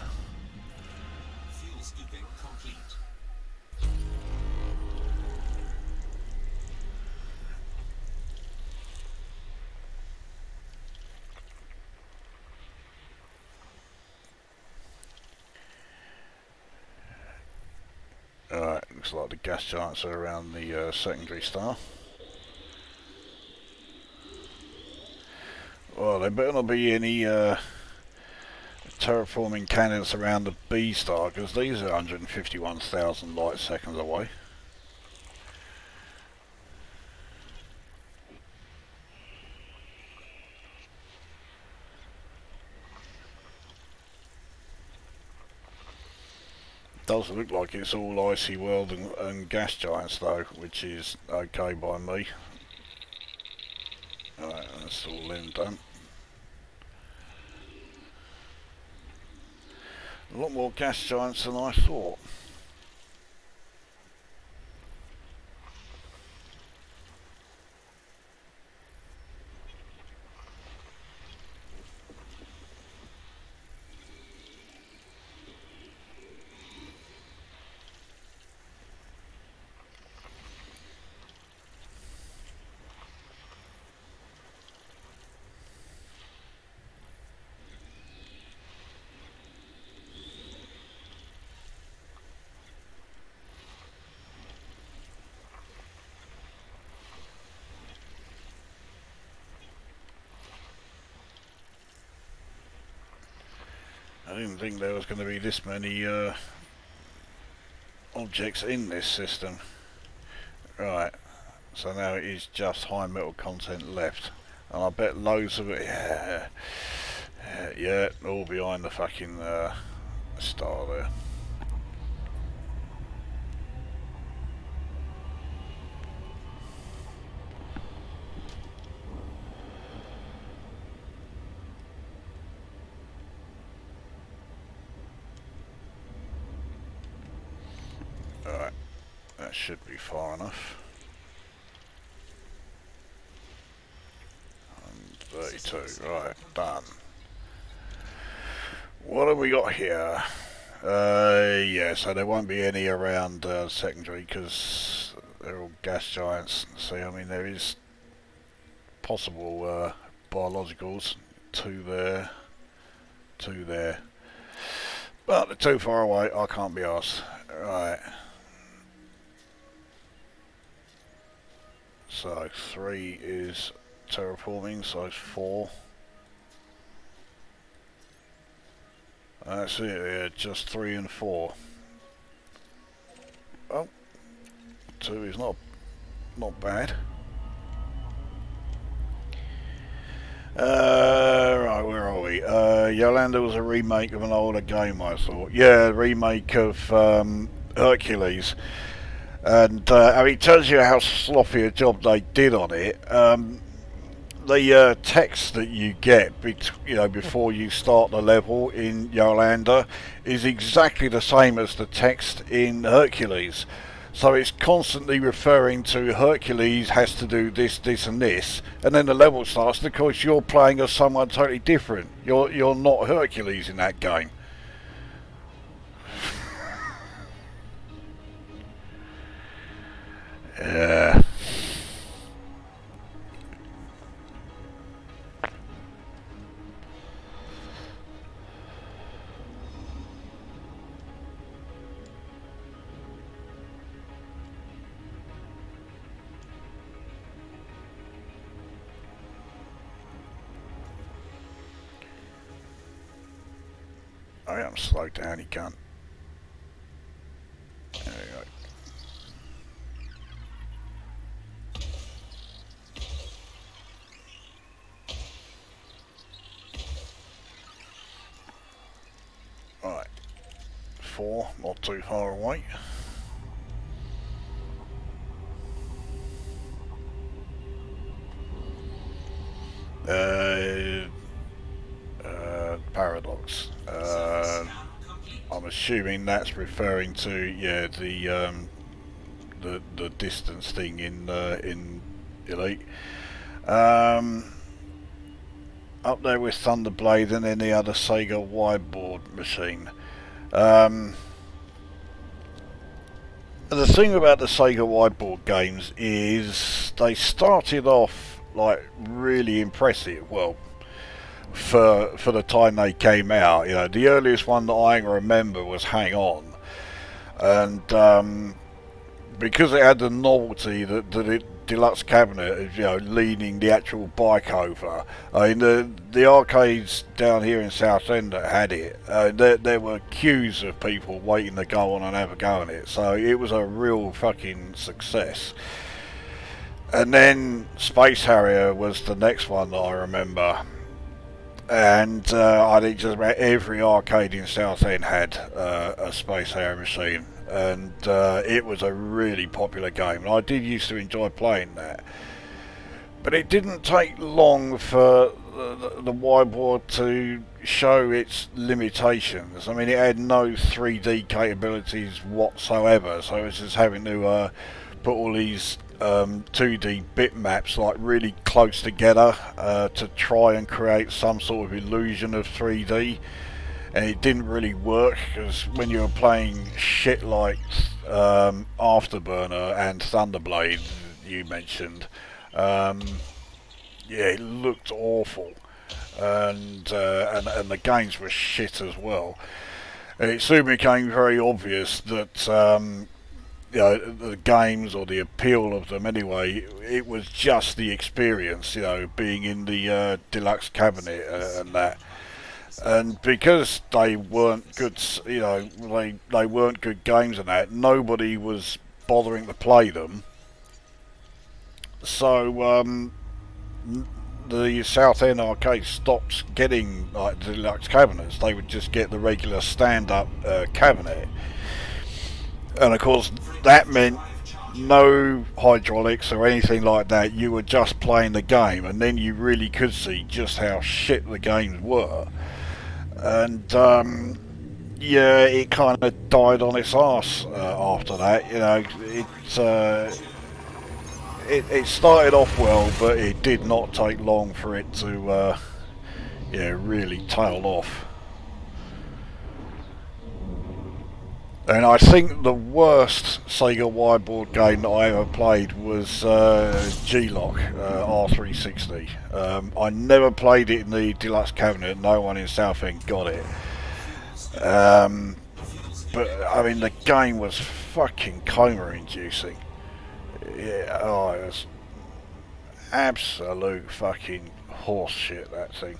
Alright, looks like the gas giants are around the secondary star. Well, there better not be any terraforming candidates around the B star, because these are 151,000 light seconds away. Does look like it's all icy world and gas giants though, which is okay by me. Alright, that's all in done. A lot more gas giants than I thought. I didn't think there was going to be this many objects in this system. Right, so now it is just high metal content left, and I bet loads of it, yeah, all behind the fucking star there. Alright, that should be far enough. 32, right, done. What have we got here? Yeah, so there won't be any around secondary because they're all gas giants. See, I mean, there is possible biologicals, two there, but they're too far away. I can't be arsed. Right. So 3 is terraforming, so 4. That's it, yeah, just 3 and 4. Oh, 2 is not bad. Right, where are we? Yolanda was a remake of an older game, I thought. Yeah, remake of Hercules. And I mean, it tells you how sloppy a job they did on it. The text that you get, before you start the level in Yolanda, is exactly the same as the text in Hercules. So it's constantly referring to Hercules has to do this, this, and this, and then the level starts because you're playing as someone totally different. You're not Hercules in that game. Yeah. I am slowed down, he can't. There we go. Right. 4, not too far away. Paradox. I'm assuming that's referring to the distance thing in Elite. Up there with Thunderblade and then the other Sega wideboard machine. The thing about the Sega wideboard games is they started off like really impressive. Well, for the time they came out, the earliest one that I remember was Hang On, and because it had the novelty that it deluxe cabinet is leaning the actual bike over. I mean the arcades down here in Southend that had it, there were queues of people waiting to go on and have a go at it, so it was a real fucking success. And then Space Harrier was the next one that I remember. And I think just about every arcade in Southend had a Space Harrier machine, and it was a really popular game. And I did used to enjoy playing that, but it didn't take long for the wideboard to show its limitations. I mean, it had no 3D capabilities whatsoever, so it was just having to put all these 2D bitmaps like really close together to try and create some sort of illusion of 3D, and it didn't really work because when you were playing shit like Afterburner and Thunderblade you mentioned, it looked awful, and the games were shit as well. And it soon became very obvious that the games, or the appeal of them anyway, it was just the experience, being in the deluxe cabinet and that. And because they weren't good, they weren't good games and that, nobody was bothering to play them. So the Southend arcade stopped getting like deluxe cabinets. They would just get the regular stand-up cabinet. And of course that meant no hydraulics or anything like that. You were just playing the game, and then you really could see just how shit the games were. And it kind of died on its arse after that. It started off well, but it did not take long for it to really tail off. And I think the worst Sega wideboard game that I ever played was G-Lock R360. I never played it in the deluxe cabinet. No one in Southend got it. But I mean, the game was fucking coma-inducing. It was absolute fucking horse shit, that thing.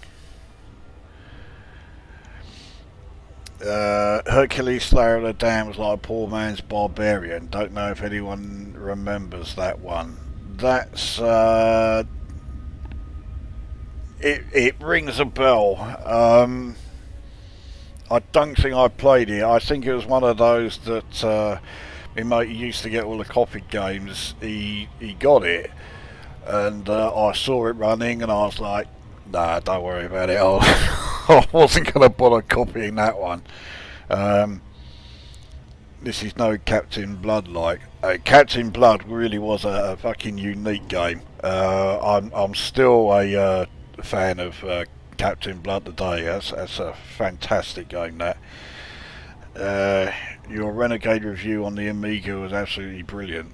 Hercules Slayer of the Damned was like a poor man's Barbarian. Don't know if anyone remembers that one. That's it rings a bell. I don't think I played it. I think it was one of those that my mate used to get all the copied games. He got it, and I saw it running, and I was like, nah, don't worry about it. I wasn't going to bother copying that one. This is no Captain Blood like. Captain Blood really was a fucking unique game. I'm still a fan of Captain Blood today. That's a fantastic game. That your Renegade review on the Amiga was absolutely brilliant.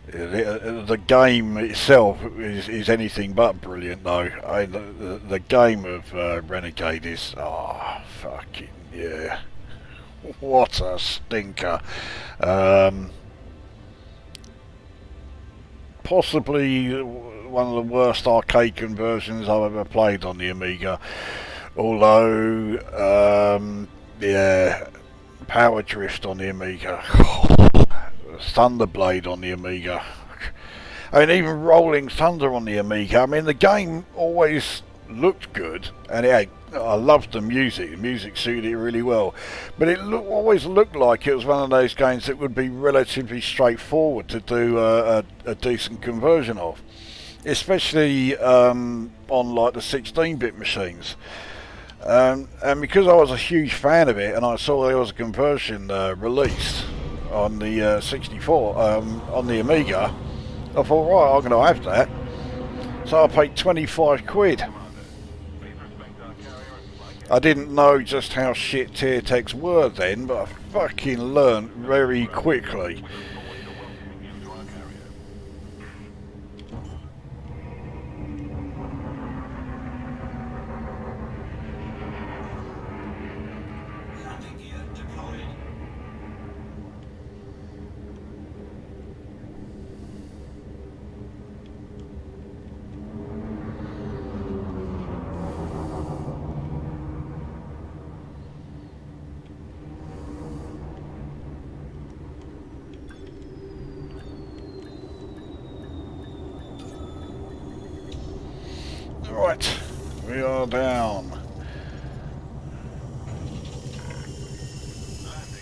The game itself is anything but brilliant, though. The game of Renegade is fucking yeah. What a stinker. Possibly one of the worst arcade conversions I've ever played on the Amiga. Although, yeah, Power Drift on the Amiga. Thunderblade on the Amiga. I mean, even Rolling Thunder on the Amiga. I mean, the game always looked good, and I loved the music. The music suited it really well, but it always looked like it was one of those games that would be relatively straightforward to do a decent conversion of, especially on like the 16-bit machines. And because I was a huge fan of it, and I saw there was a conversion released on the 64 on the Amiga, I thought, right, I'm going to have that. So I paid 25 quid. I didn't know just how shit tier techs were then, but I fucking learned very quickly. Right, we are down. Landing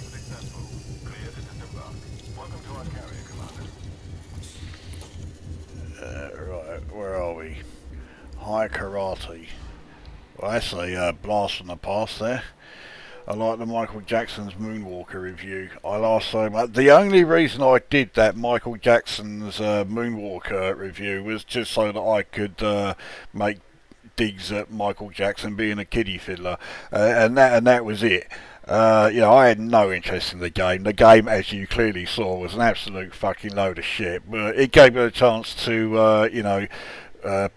successful. Clear to disembark. Welcome to our carrier, Commander. Right, where are we? High Karate. Well, that's a blast from the past there. I like the Michael Jackson's Moonwalker review. I laughed so much. The only reason I did that Michael Jackson's Moonwalker review was just so that I could make digs at Michael Jackson being a kiddie fiddler, and that was it. I had no interest in the game. The game, as you clearly saw, was an absolute fucking load of shit. But it gave me a chance to,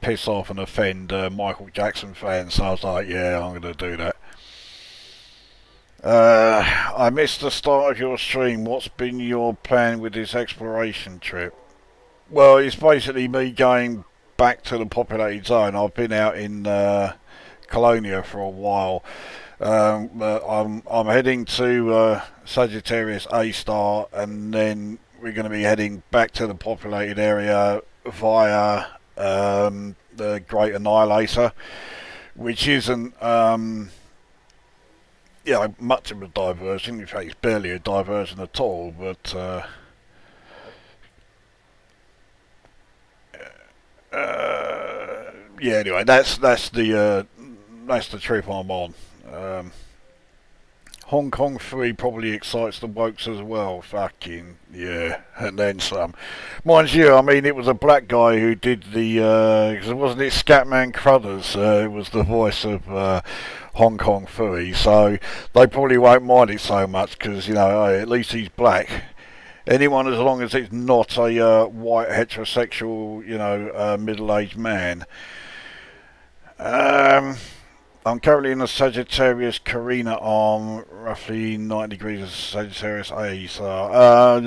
piss off and offend Michael Jackson fans. So I was like, yeah, I'm going to do that. I missed the start of your stream. What's been your plan with this exploration trip? Well, it's basically me going back to the populated zone. I've been out in Colonia for a while. But I'm heading to Sagittarius A star, and then we're going to be heading back to the populated area via the Great Annihilator, which isn't much of a diversion. In fact, it's barely a diversion at all. But anyway, that's the trip I'm on. Hong Kong 3 probably excites the wokes as well. Fucking yeah, and then some. Mind you, I mean, it was a black guy who did the. Wasn't it Scatman Crothers? It was the voice of Hong Kong 3, so they probably won't mind it so much because at least he's black. Anyone as long as it's not a white heterosexual, middle-aged man. I'm currently in the Sagittarius Carina arm, roughly 90 degrees of Sagittarius A, so I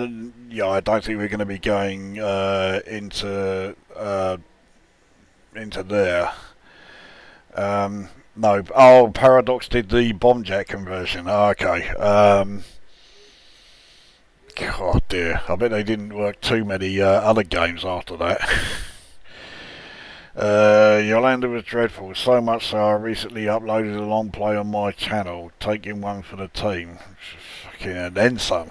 don't think we're going to be going into there. No, Paradox did the bomb jet conversion. Okay. God dear, I bet they didn't work too many other games after that. Yolanda was dreadful, so much so I recently uploaded a long play on my channel, taking one for the team. Fucking and then some.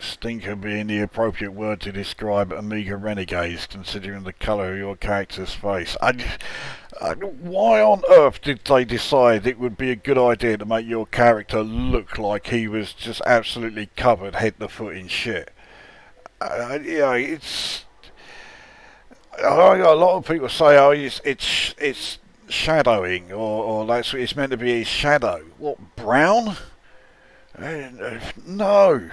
Stinker being the appropriate word to describe Amiga renegades, considering the colour of your character's face. Why on earth did they decide it would be a good idea to make your character look like he was just absolutely covered head to foot in shit? It's... A lot of people say, oh, it's shadowing, or that's it's meant to be his shadow. What, brown? No.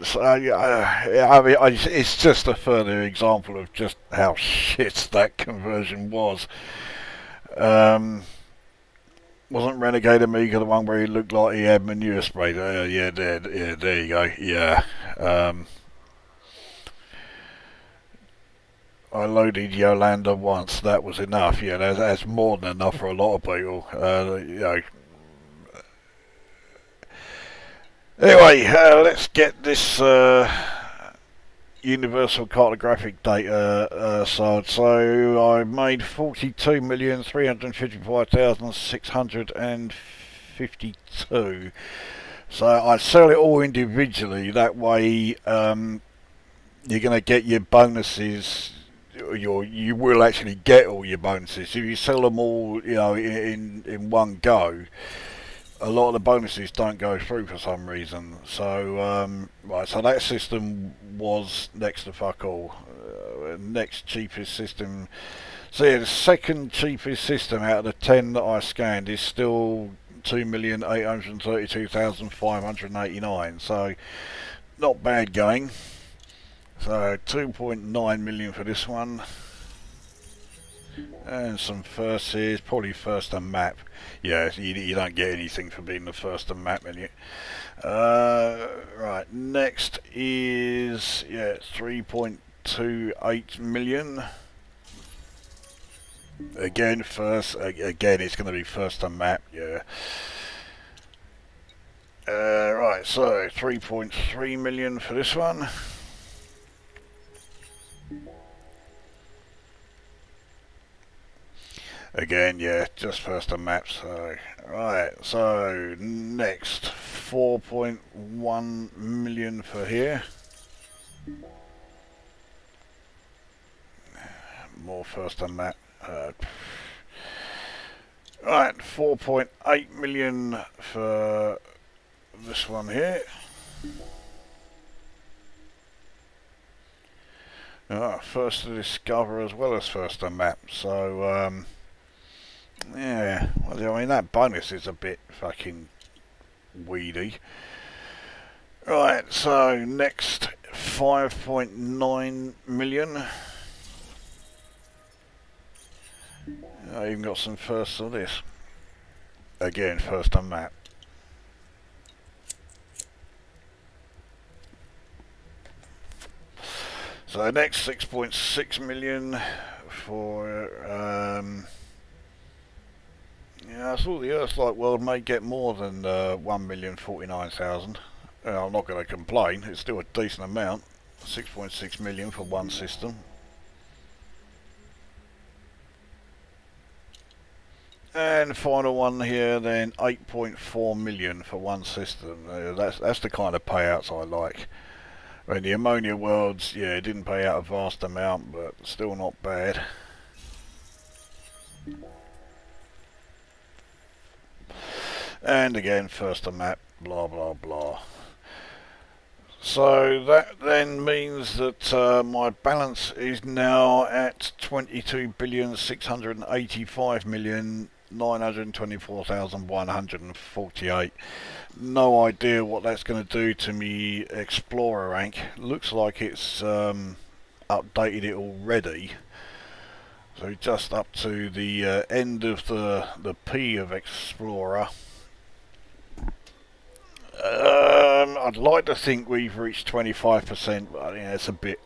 So, it's just a further example of just how shit that conversion was. Wasn't Renegade Amiga the one where he looked like he had manure sprayed? There you go. Yeah. I loaded Yolanda once. That was enough. Yeah, that's more than enough for a lot of people. Anyway, let's get this universal cartographic data side. So I made 42,355,652. So I sell it all individually. That way, you're going to get your bonuses. You will actually get all your bonuses if you sell them all, in one go. A lot of the bonuses don't go through for some reason. So right, so that system was next to fuck all. Next cheapest system. So yeah, the second cheapest system out of the 10 that I scanned is still 2,832,589. So not bad going. So 2.9 million for this one. And some firsts here, probably first and map. Yeah, you don't get anything for being the first and map, any. Right, next is 3.28 million. Again, again it's going to be first and map. Yeah. Right, so 3.3 million for this one. Again, yeah, just first a map. So right, so next 4.1 million for here. More first a map. Right, 4.8 million for this one here. First to discover as well as first a map. So yeah, well, I mean that bonus is a bit fucking weedy. Right, so next 5.9 million. I even got some firsts of this. Again, first on map. So next 6.6 million for yeah, I thought the Earth-like world may get more than 1,049,000. I'm not going to complain, it's still a decent amount. 6.6 million for one system. And final one here then, 8.4 million for one system. That's the kind of payouts I like. I mean, the Ammonia Worlds, yeah, it didn't pay out a vast amount, but still not bad. And again, first a map, blah blah blah. So that then means that my balance is now at 22,685,924,148. No idea what that's going to do to me Explorer rank. Looks like it's updated it already. So just up to the end of the P of Explorer. I'd like to think we've reached 25%, but I think that's a bit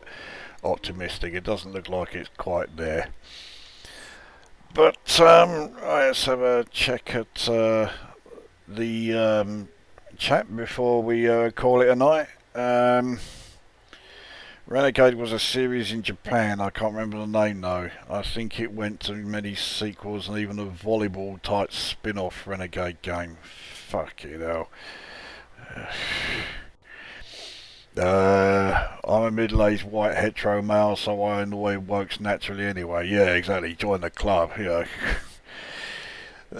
optimistic. It doesn't look like it's quite there. But let's have a check at the chat before we call it a night. Renegade was a series in Japan. I can't remember the name though. I think it went to many sequels and even a volleyball type spin-off Renegade game. Fucking hell. I'm a middle-aged white hetero male, so I annoy wokes naturally anyway. Yeah, exactly. Join the club, you know.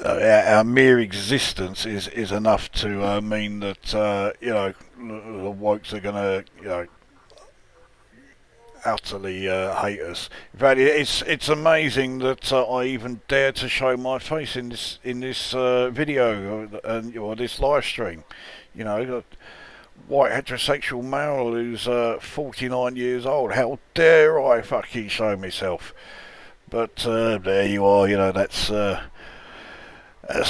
Our mere existence is enough to mean that you know, the wokes are gonna, you know, utterly hate us. In fact, it's amazing that I even dare to show my face in this video and or this live stream. You know, white heterosexual male who's 49 years old. How dare I fucking show myself? But there you are. You know, that's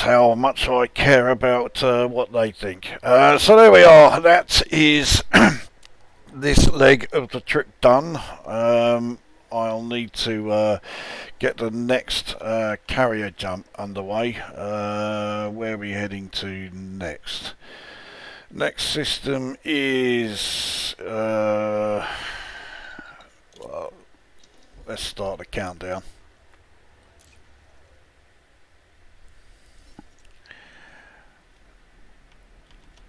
how much I care about what they think. So there we are. That is this leg of the trip done. I'll need to get the next carrier jump underway. Where are we heading to next? Next system is well, let's start the countdown.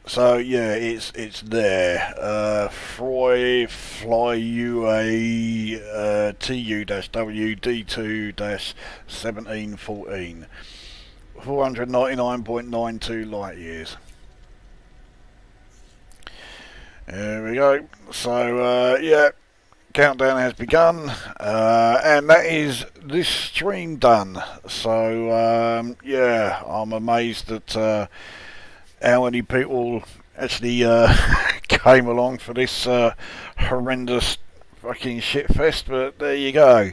So yeah, it's there. Fly UA TU-W D2-1714, 499.92 light years. There we go. So yeah, countdown has begun, and that is this stream done. So yeah, I'm amazed at how many people actually came along for this horrendous fucking shit fest, but there you go.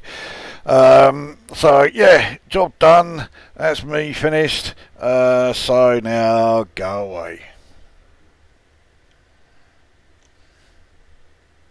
So yeah, job done. That's me finished. So now go away.